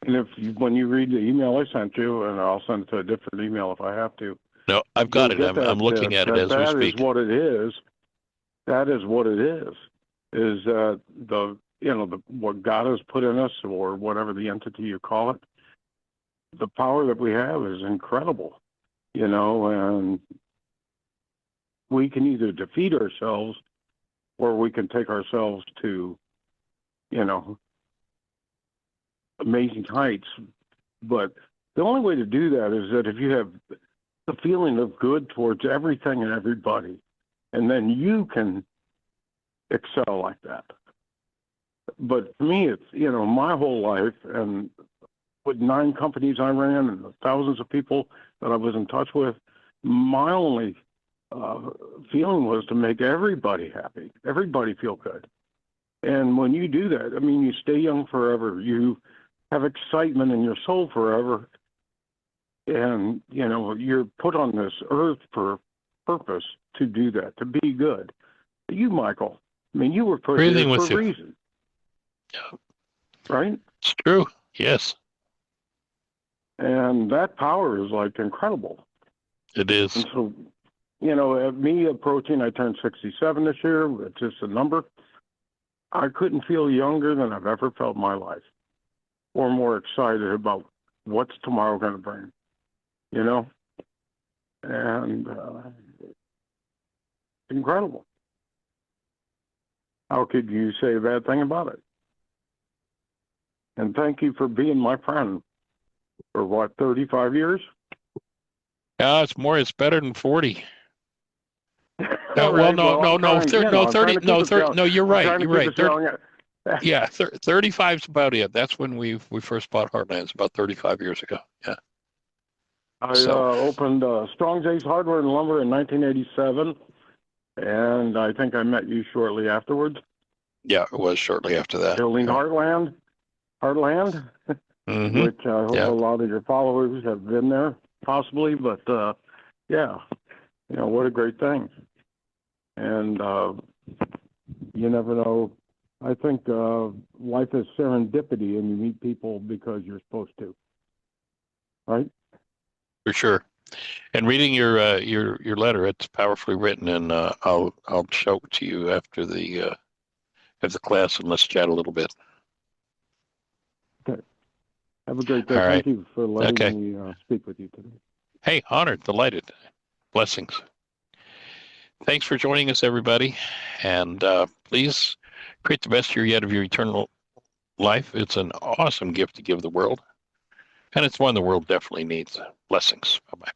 And when you read the email I sent you, and I'll send it to a different email if I have to. No, I've got it. I'm looking at it as we speak. That is what it is. That is what it is. Is that what God has put in us, or whatever the entity you call it, the power that we have is incredible, and we can either defeat ourselves or we can take ourselves to, amazing heights. But the only way to do that is that if you have the feeling of good towards everything and everybody, and then you can excel like that. But for me, it's, my whole life, and with 9 companies I ran and the thousands of people that I was in touch with, my only feeling was to make everybody happy, everybody feel good. And when you do that, you stay young forever. You have excitement in your soul forever. And, you're put on this earth for purpose to do that, to be good. You, Michael, you were put here for a reason. Yeah. Right? It's true. Yes. And that power is incredible. It is. And so, at me approaching, I turned 67 this year. It's just a number. I couldn't feel younger than I've ever felt in my life, or more excited about what's tomorrow going to bring, and incredible. How could you say a bad thing about it? And thank you for being my friend for 35 years? Yeah, it's more. It's better than 40. No, no, 30. No, you're right. You're right. Yeah, 35 is about it. That's when we first bought Heartlands, about 35 years ago. Yeah. I opened Strong's Ace Hardware and Lumber in 1987, and I think I met you shortly afterwards. Yeah, it was shortly after that. Building Heartland, mm-hmm. Which I hope a lot of your followers have been there, possibly. But yeah, what a great thing. And you never know. I think life is serendipity, and you meet people because you're supposed to, right? For sure. And reading your letter, it's powerfully written, and I'll show it to you after the class, and let's chat a little bit. Okay. Have a great day. All right. Thank you for letting Okay. me speak with you today. Hey, honored, delighted. Blessings. Thanks for joining us, everybody. And please create the best year yet of your eternal life. It's an awesome gift to give the world, and it's one the world definitely needs. Blessings. Bye-bye.